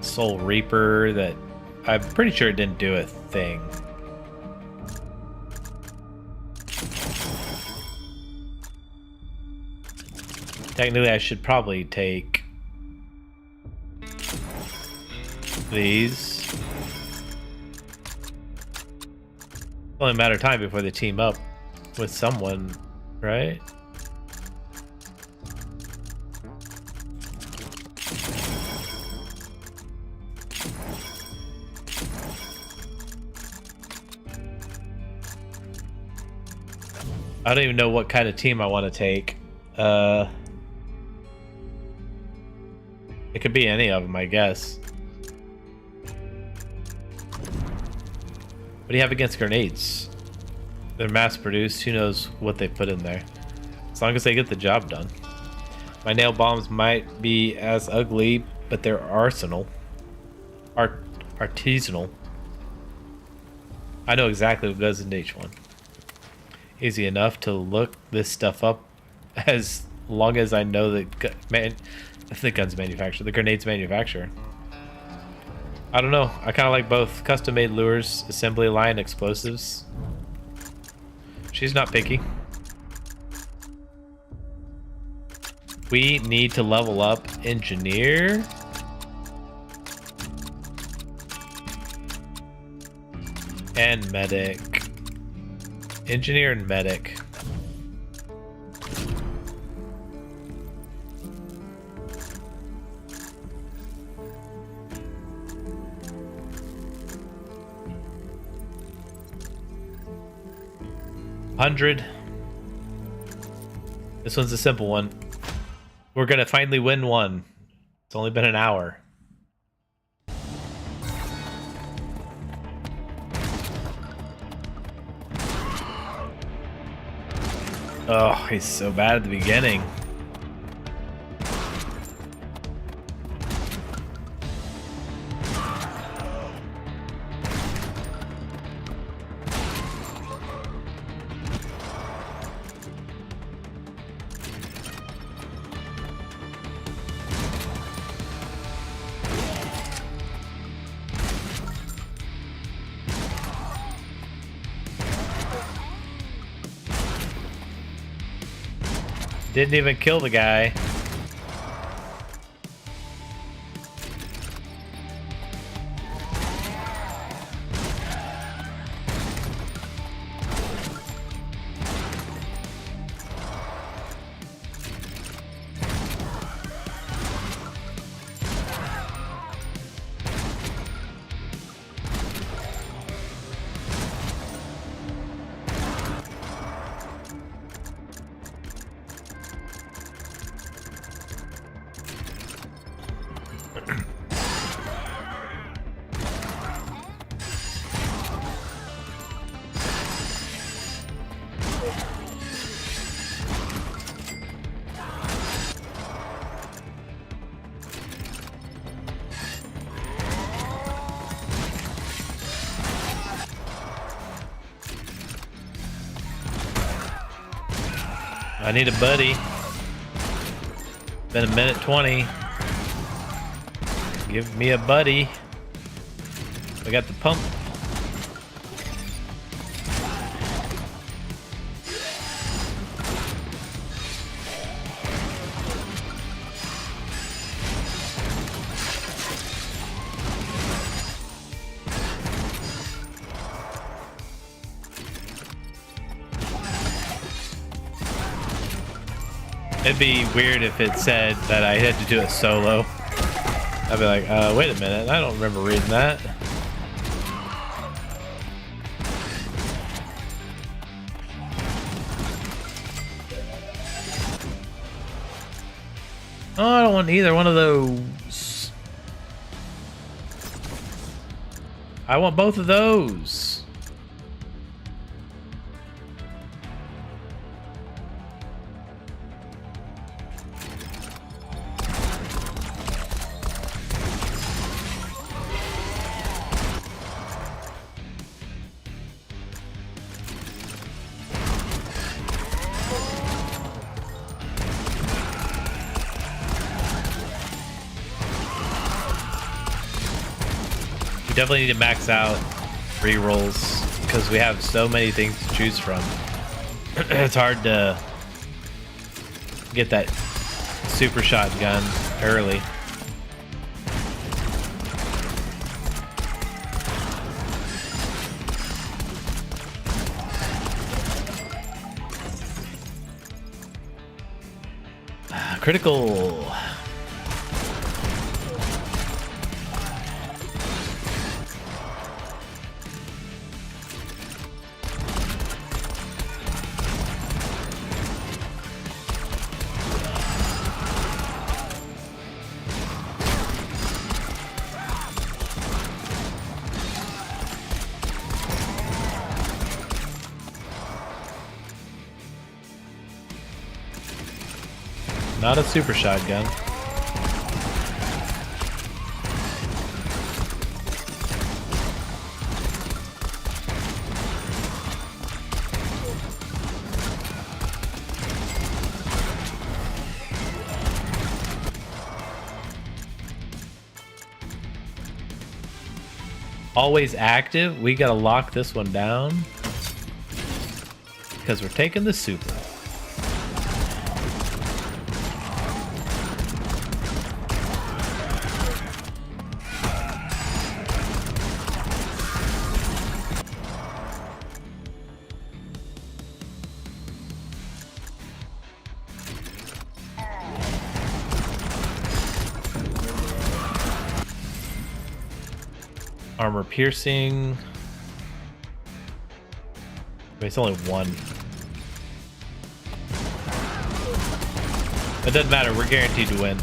Soul Reaper that I'm pretty sure it didn't do a thing. Technically, I should probably take these. It's only a matter of time before they team up with someone, right? I don't even know what kind of team I want to take. It could be any of them, I guess. What do you have against grenades? They're mass produced. Who knows what they put in there? As long as they get the job done. My nail bombs might be as ugly, but they're artisanal. Artisanal. I know exactly what goes into each one. Easy enough to look this stuff up as long as I know the gun's manufacturer, the grenades manufacturer. I don't know. I kind of like both. Custom-made lures, assembly line, explosives. She's not picky. We need to level up engineer. And medic. Engineer and medic. $100. This one's a simple one. We're gonna finally win one. It's only been an hour. Oh, he's so bad at the beginning. Didn't even kill the guy. I need a buddy. Been a minute 20. Give me a buddy. I got the pump. It'd be weird if it said that I had to do it solo. I'd be like, wait a minute, I don't remember reading that. Oh, I don't want either one of those. I want both of those. We definitely need to max out rerolls because we have so many things to choose from. It's hard to get that Super shotgun early. Critical. Not a super shotgun. Always active. We gotta lock this one down because we're taking the super. Armor piercing. Wait, it's only one. It doesn't matter, we're guaranteed to win.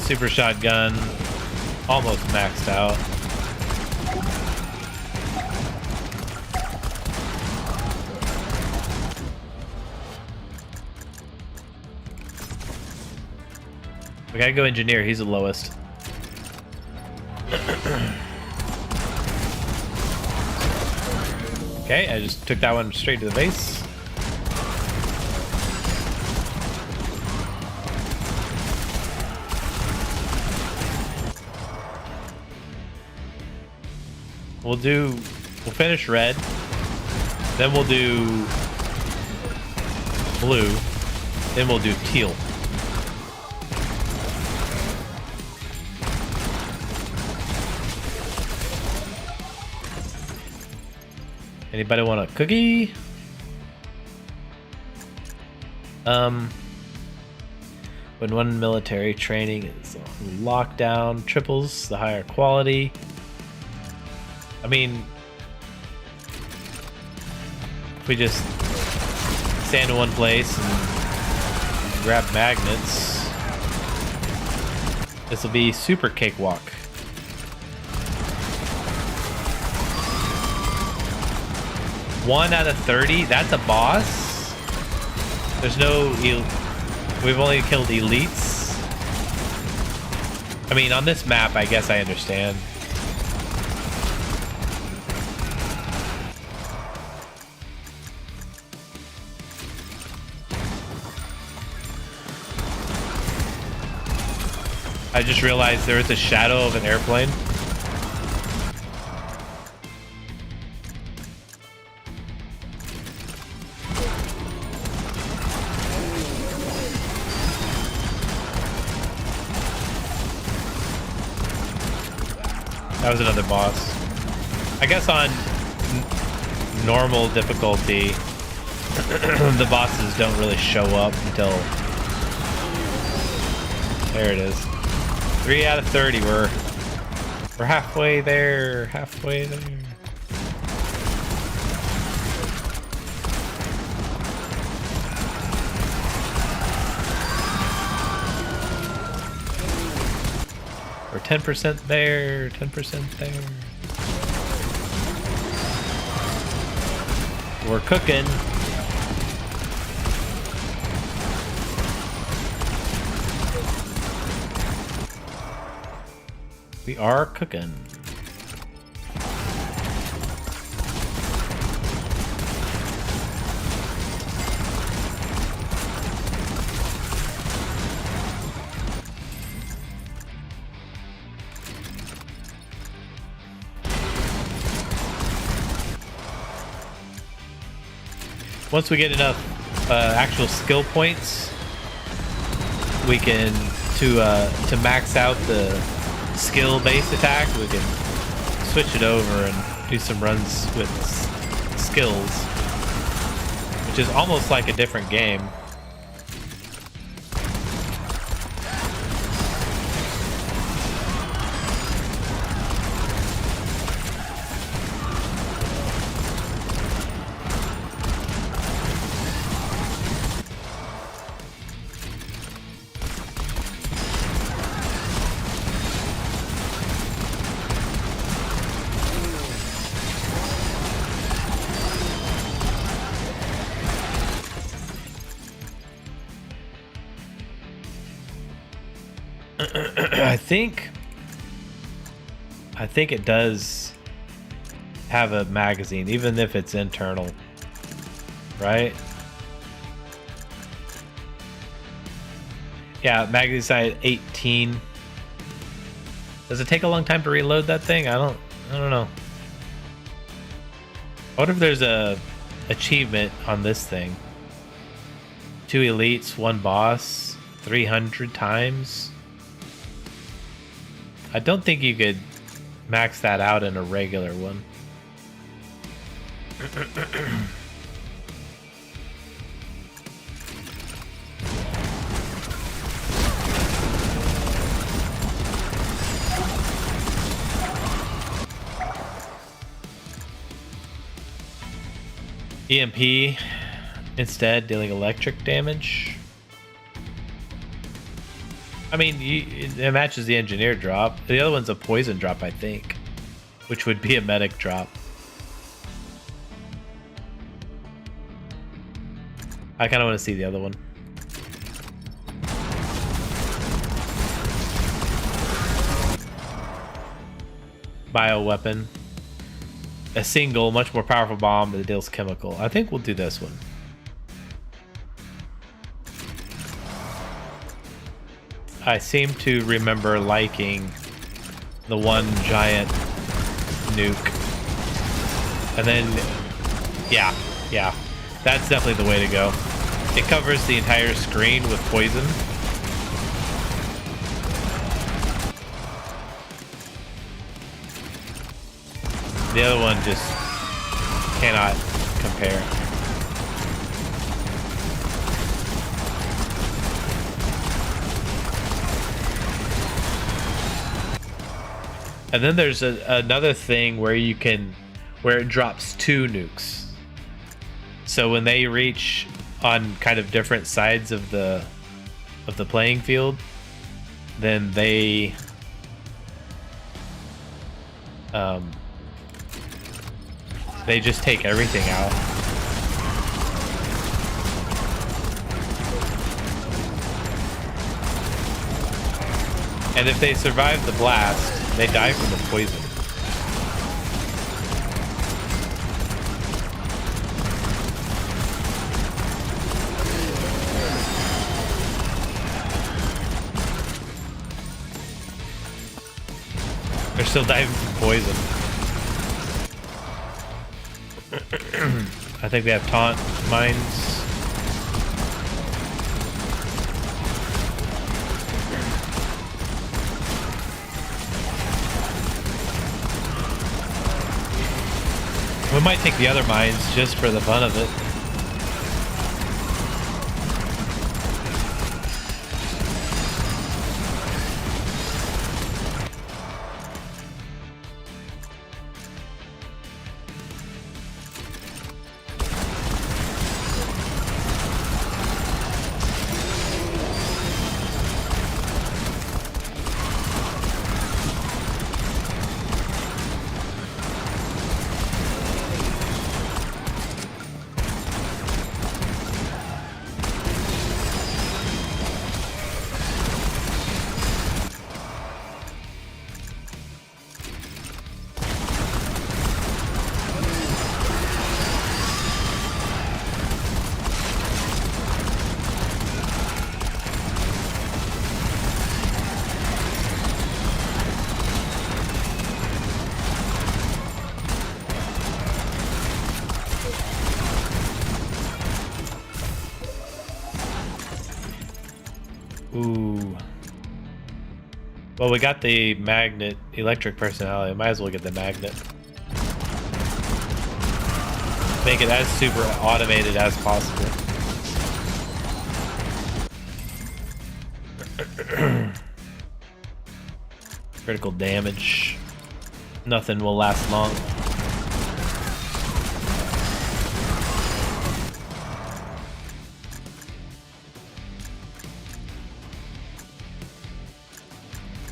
Super shotgun, almost maxed out. We gotta go engineer, he's the lowest. Okay, I just took that one straight to the base. We'll finish red, then we'll do blue, then we'll do teal. Anybody want a cookie? When one military training is on lockdown, triples the higher quality. I mean, if we just stand in one place and grab magnets, this will be super cakewalk. One out of 30, that's a boss? There's no, we've only killed elites. I mean, on this map, I guess I understand. I just realized there was a shadow of an airplane. That was another boss. I guess on normal difficulty, the bosses don't really show up until... There it is. 3 out of 30. We're halfway there. Halfway there. We're 10% there. 10% there. We're cooking. . We are cooking. Once we get enough actual skill points, we can to max out the skill-based attack. We can switch it over and do some runs with skills, which is almost like a different game. I think it does have a magazine, even if it's internal, right? Yeah, magazine size 18. Does it take a long time to reload that thing? I don't know. I wonder if there's a achievement on this thing. 2 elites, 1 boss, 300 times. I don't think you could max that out in a regular one. EMP instead, dealing electric damage. I mean, it matches the engineer drop. The other one's a poison drop, I think, which would be a medic drop. I kind of want to see the other one. Bioweapon. A single, much more powerful bomb that deals chemical. I think we'll do this one. I seem to remember liking the one giant nuke. And then, yeah, that's definitely the way to go. It covers the entire screen with poison. The other one just cannot compare. And then there's another thing where it drops 2 nukes. So when they reach on kind of different sides of the playing field, then they just take everything out. And if they survive the blast, they die from the poison. They're still dying from poison. I think they have taunt mines. We might take the other mines just for the fun of it. Ooh. Well, we got the magnet, electric personality. Might as well get the magnet. Make it as super automated as possible. Critical damage. Nothing will last long.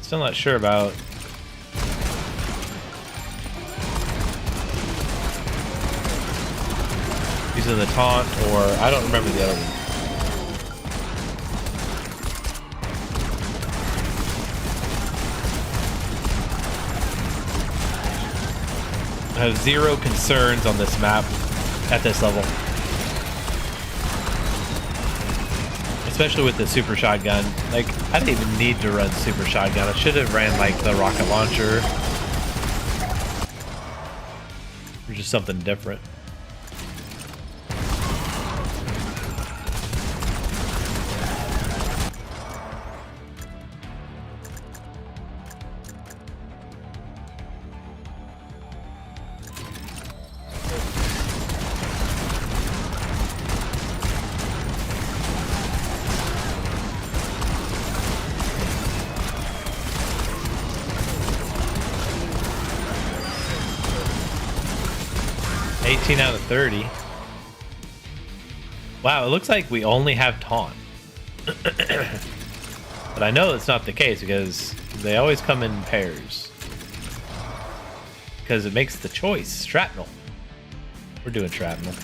Still not sure about using the taunt, or I don't remember the other one. I have zero concerns on this map at this level. Especially with the super shotgun. Like, I didn't even need to run super shotgun. I should have ran like the rocket launcher. Or just something different. Out of 30. Wow, it looks like we only have taunt. But I know it's not the case because they always come in pairs. Because it makes the choice. Shrapnel. We're doing shrapnel.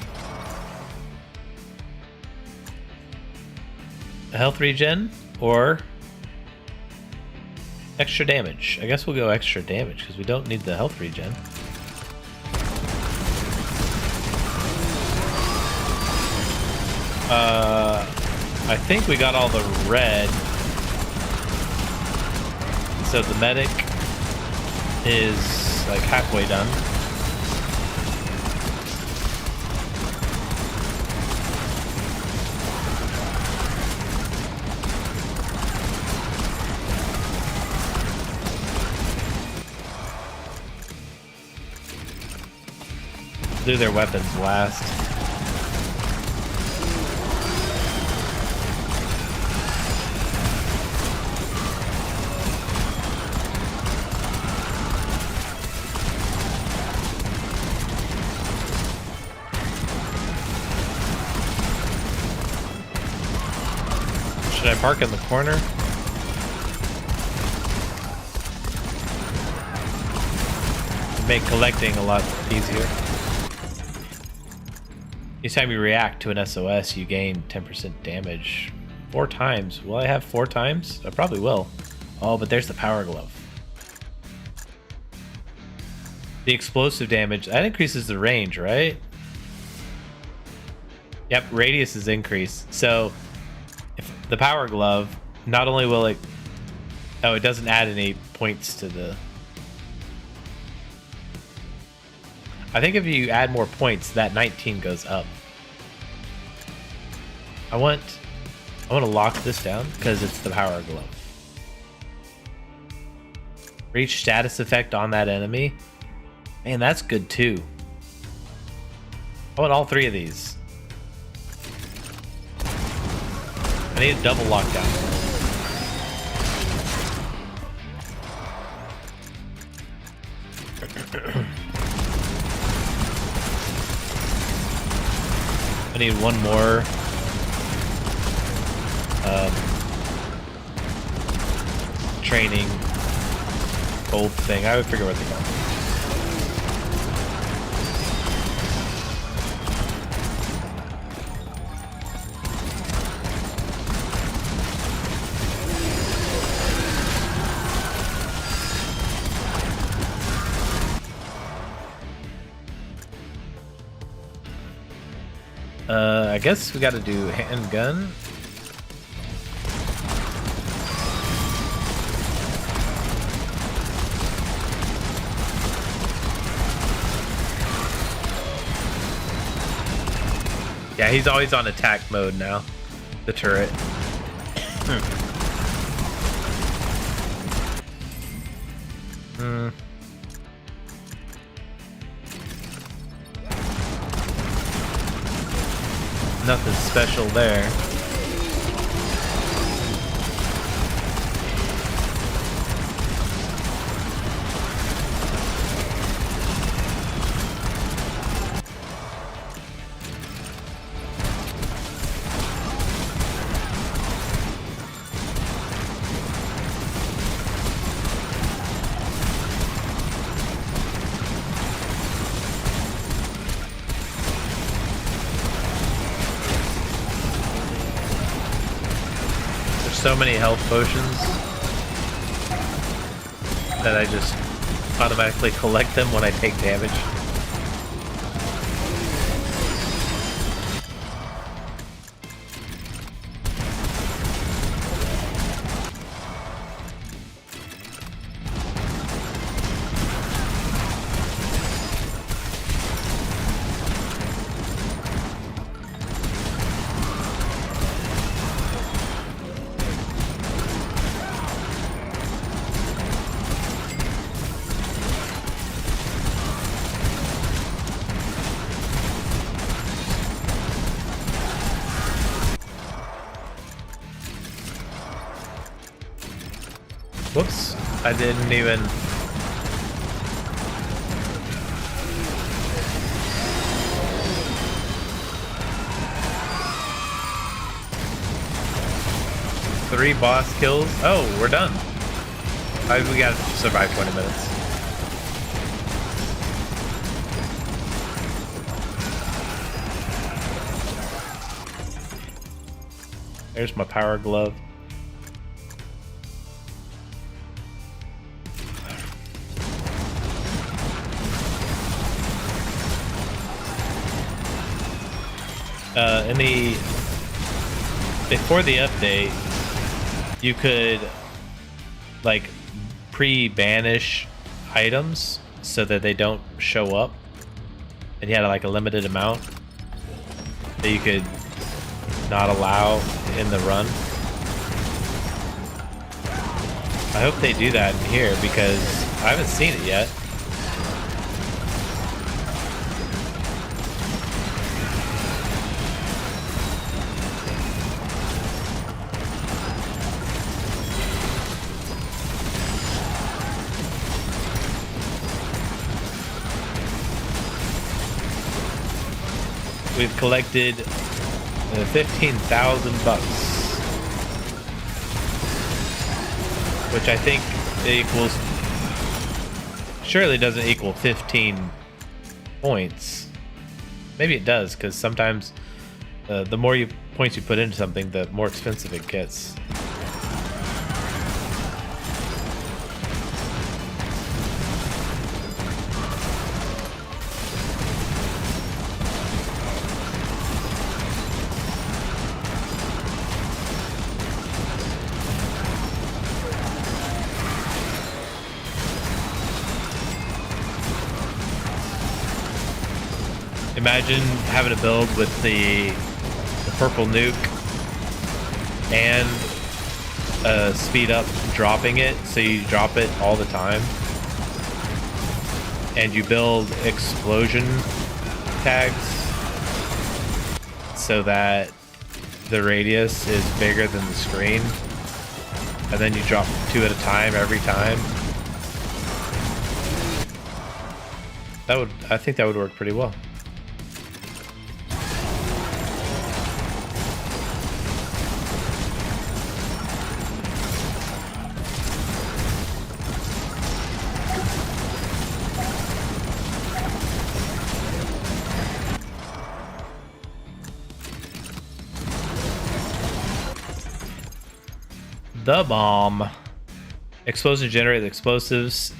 A health regen or extra damage. I guess we'll go extra damage because we don't need the health regen. I think we got all the red. So the medic is like halfway done. Do their weapons last. Should I park in the corner? Make collecting a lot easier. Each time you react to an SOS, you gain 10% damage. 4 times. Will I have 4 times? I probably will. Oh, but there's the power glove. The explosive damage, that increases the range, right? Yep, radius is increased. So, if the power glove, not only will it... Oh, it doesn't add any points to the... I think if you add more points, that 19 goes up. I want to lock this down because it's the power glove. Reach status effect on that enemy. Man, that's good too. I want all 3 of these. I need a double lockdown. I need one more training gold thing. I would figure what they call I guess we got to do handgun. Yeah, he's always on attack mode now. The turret. Nothing special there. So many health potions that I just automatically collect them when I take damage. Whoops, I didn't even... Three boss kills? Oh, we're done. We gotta survive 20 minutes. There's my power glove. Before the update, you could like pre-banish items so that they don't show up, and you had like a limited amount that you could not allow in the run. I hope they do that in here because I haven't seen it yet. We've collected 15,000 bucks, which I think equals, surely doesn't equal 15 points. Maybe it does, because sometimes the more points you put into something, the more expensive it gets. Imagine having a build with the purple nuke and speed up dropping it, so you drop it all the time, and you build explosion tags so that the radius is bigger than the screen, and then you drop 2 at a time every time. I think that would work pretty well. The bomb. Explosions generate explosives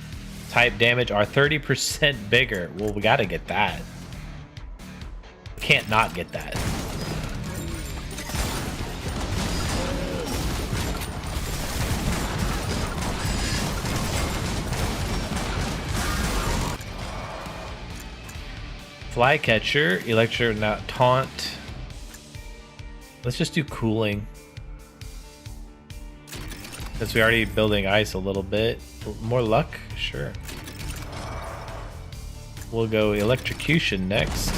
type damage are 30% bigger. Well, we gotta get that. Can't not get that. Flycatcher, electro, not taunt. Let's just do cooling. Since we're already building ice a little bit. More luck? Sure. We'll go electrocution next.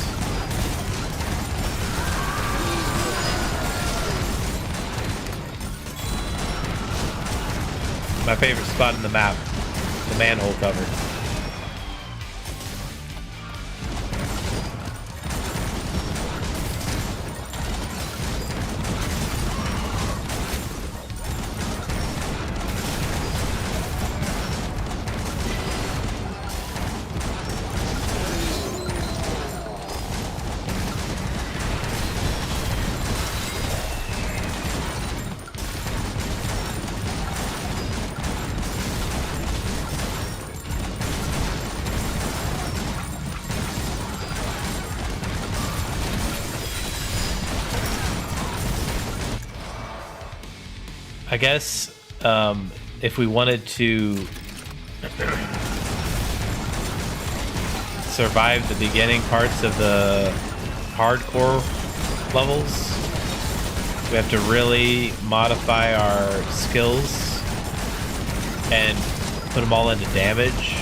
My favorite spot in the map, the manhole cover. I guess if we wanted to survive the beginning parts of the hardcore levels, we have to really modify our skills and put them all into damage,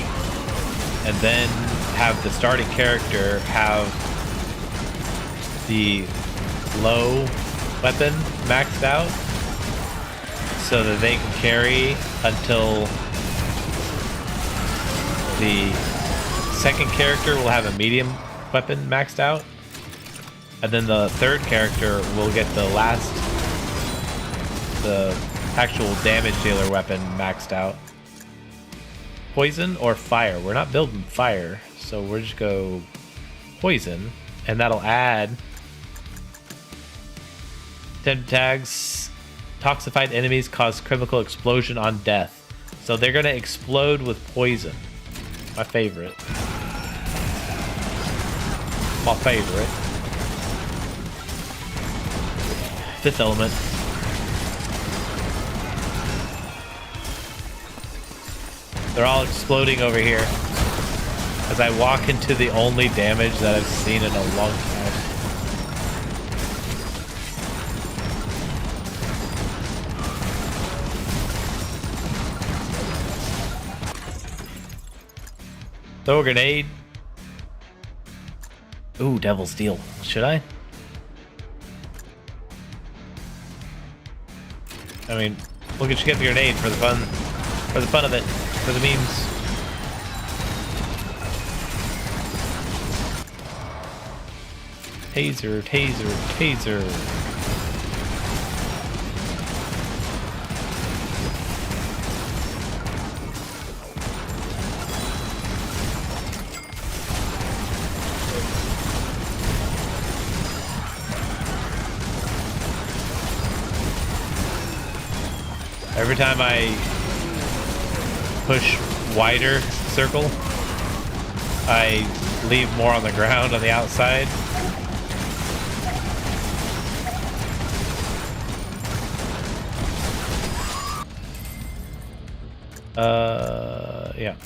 and then have the starting character have the low weapon maxed out, so that they can carry until the second character will have a medium weapon maxed out, and then the third character will get the actual damage dealer weapon maxed out. Poison or fire? We're not building fire, so we'll just go poison, and that'll add 10 tags. Toxified enemies cause chemical explosion on death. So they're gonna explode with poison. My favorite. My favorite. Fifth element. They're all exploding over here as I walk into the only damage that I've seen in a long time. Throw a grenade. Ooh, Devil's Deal. Should I? I mean, look at you get the grenade for the fun of it, for the memes. Taser, taser, taser. Every time I push wider circle, I leave more on the ground on the outside. Yeah.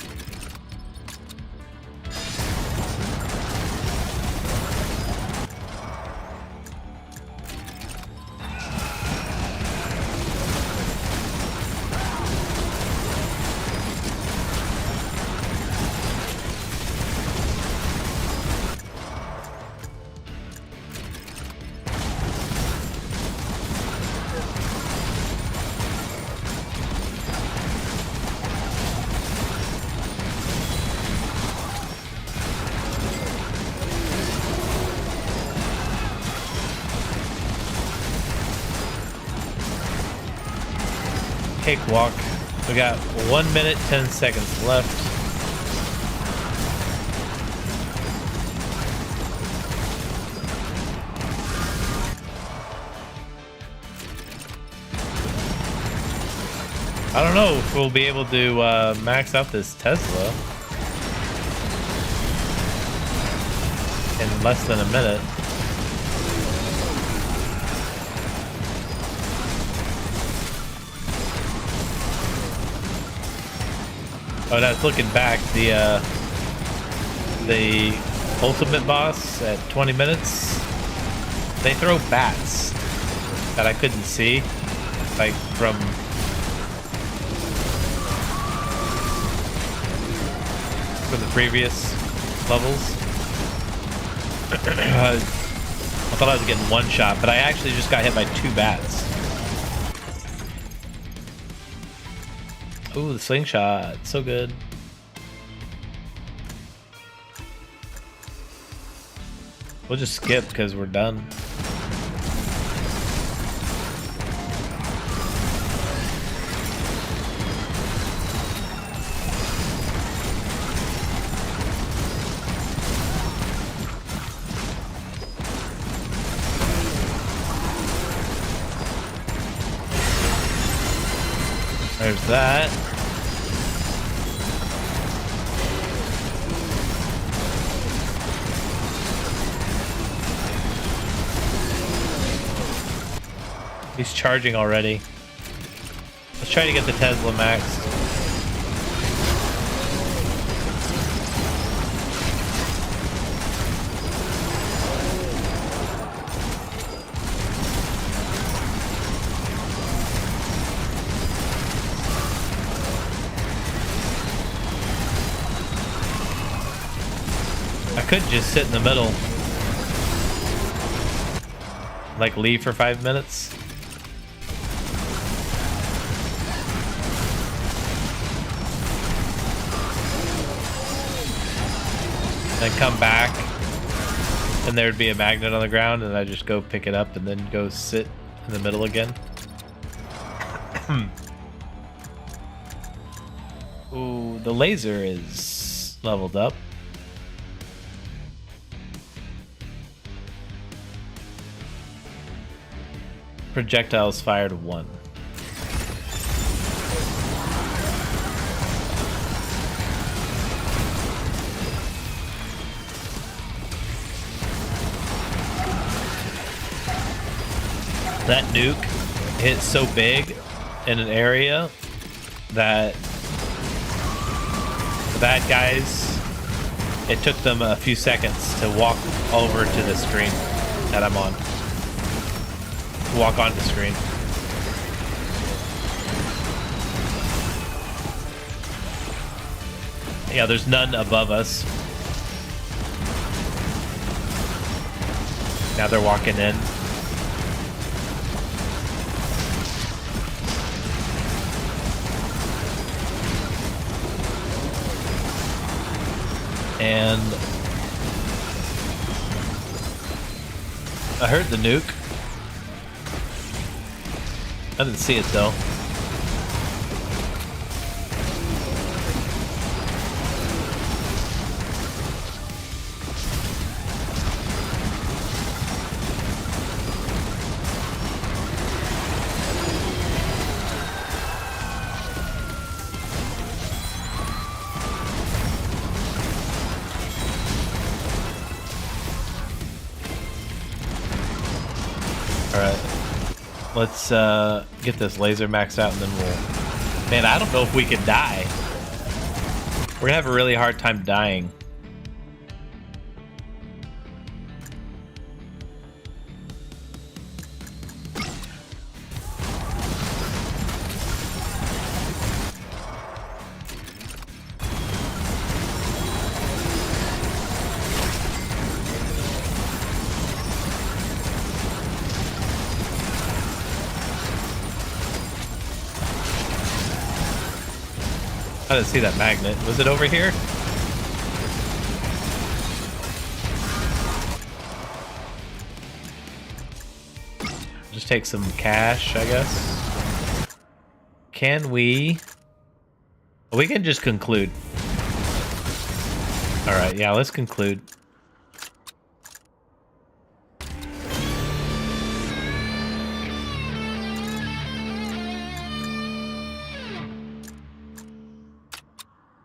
Cakewalk. We got 1 minute, 10 seconds left. I don't know if we'll be able to max out this Tesla in less than a minute. Oh, that's looking back. The ultimate boss at 20 minutes, they throw bats that I couldn't see, like from from the previous levels. I thought I was getting one shot, but I actually just got hit by 2 bats. Ooh, the slingshot. So good. We'll just skip because we're done. There's that. He's charging already. Let's try to get the Tesla maxed. I could just sit in the middle. Like leave for 5 minutes. Then come back, and there'd be a magnet on the ground, and I just go pick it up and then go sit in the middle again. Ooh, the laser is leveled up. Projectiles fired 1. That nuke hit so big in an area that the bad guys, it took them a few seconds to walk over to the screen that I'm on. Walk onto the screen. Yeah, there's none above us. Now they're walking in. And I heard the nuke. I didn't see it though. Alright. Let's get this laser maxed out and then we'll... Man, I don't know if we can die. We're gonna have a really hard time dying. I didn't see that magnet. Was it over here? Just take some cash, I guess. Can we... We can just conclude. Alright, yeah, let's conclude.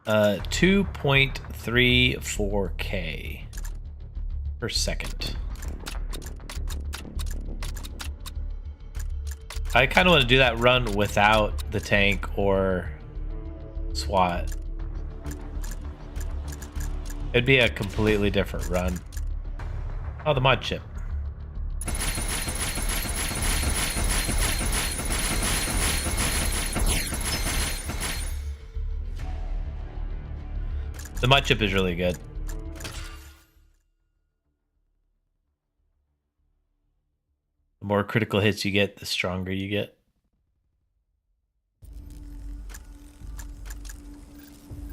Uh, 2.34K per second. I kind of want to do that run without the tank or SWAT. It'd be a completely different run. Oh, the mod chip. The mud chip is really good. The more critical hits you get, the stronger you get.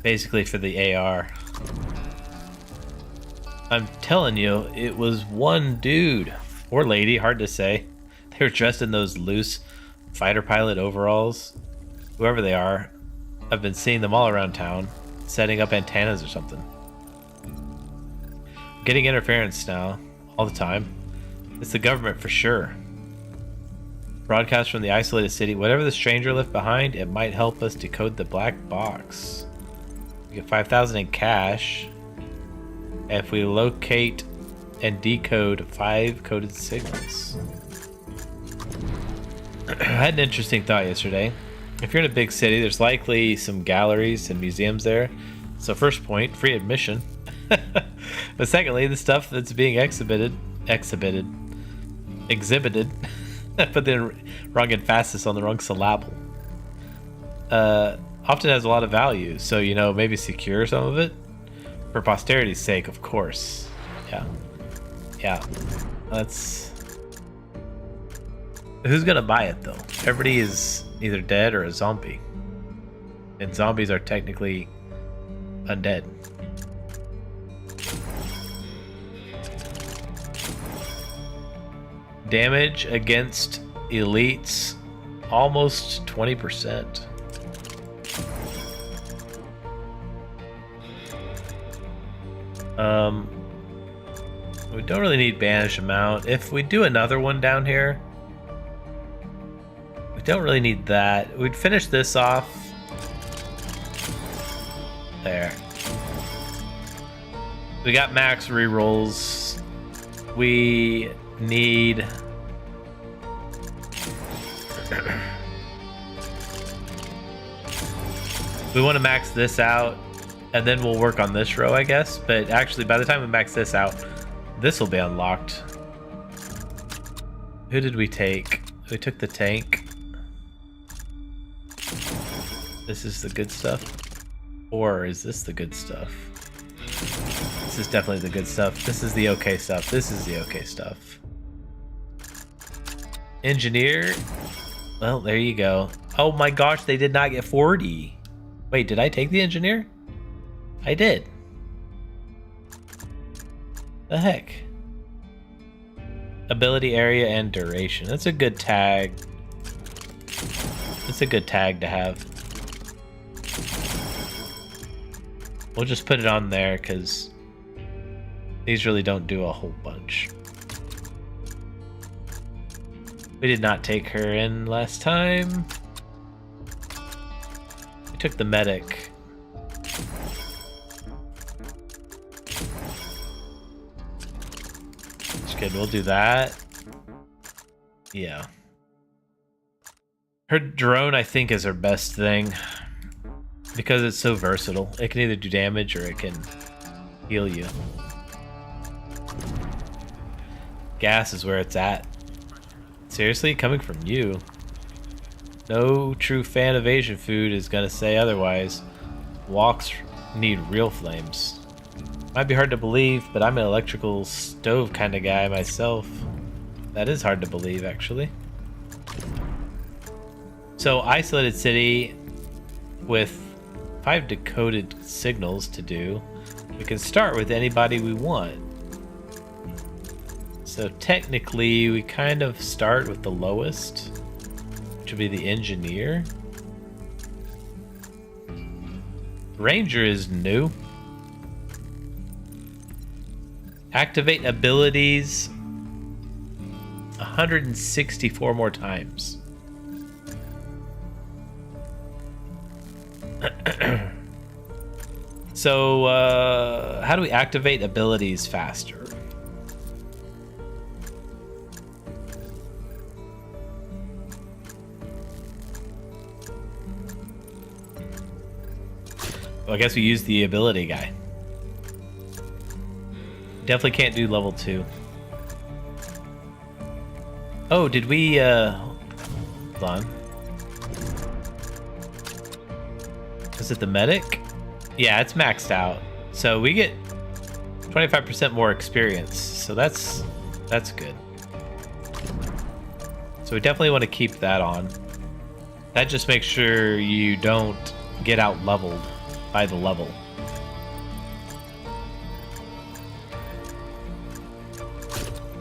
Basically for the AR. I'm telling you, it was one dude or lady, hard to say. They were dressed in those loose fighter pilot overalls. Whoever they are, I've been seeing them all around town, setting up antennas or something. Getting interference now, all the time. It's the government for sure. Broadcast from the isolated city. Whatever the stranger left behind, it might help us decode the black box. We get 5,000 in cash if we locate and decode 5 coded signals. I had an interesting thought yesterday. If you're in a big city, there's likely some galleries and museums there. So first point, free admission. But secondly, the stuff that's being exhibited, put the wrong emphasis on the wrong syllable, often has a lot of value. So, you know, maybe secure some of it for posterity's sake, of course. Yeah, that's... Who's gonna buy it though? Everybody is either dead or a zombie, and zombies are technically undead. Damage against elites, almost 20%. We don't really need banish amount. If we do another one down here, we don't really need that. We'd finish this off. There. We got max rerolls. We need... we want to max this out, and then we'll work on this row, I guess. But actually, by the time we max this out, this will be unlocked. Who did we take? We took the tank. This is the good stuff. Or is this the good stuff? This is definitely the good stuff. This is the okay stuff. This is the okay stuff. Engineer. Well, there you go. Oh my gosh, they did not get 40. Wait, did I take the engineer? I did. The heck? Ability area and duration. That's a good tag. That's a good tag to have. We'll just put it on there because these really don't do a whole bunch. We did not take her in last time. We took the medic. That's good, we'll do that. Yeah. Her drone, I think, is her best thing. Because it's so versatile. It can either do damage or it can heal you. Gas is where it's at. Seriously? Coming from you? No true fan of Asian food is gonna say otherwise. Woks need real flames. Might be hard to believe, but I'm an electrical stove kind of guy myself. That is hard to believe, actually. So, isolated city with 5 decoded signals to do. We can start with anybody we want. So technically, we kind of start with the lowest, which would be the engineer. Ranger is new. Activate abilities 164 more times. So, how do we activate abilities faster? Well, I guess we use the ability guy. Definitely can't do level 2. Oh, did we, hold on. Is it the medic? Yeah, it's maxed out. So we get 25% more experience. So that's good. So we definitely want to keep that on. That just makes sure you don't get out leveled by the level.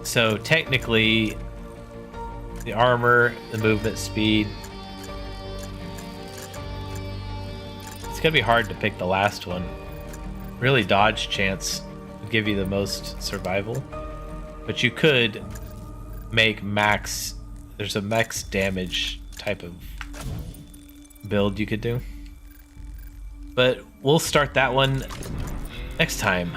So technically, the armor, the movement speed. It's gonna be hard to pick the last one. Really, dodge chance would give you the most survival. But you could make max. There's a max damage type of build you could do. But we'll start that one next time.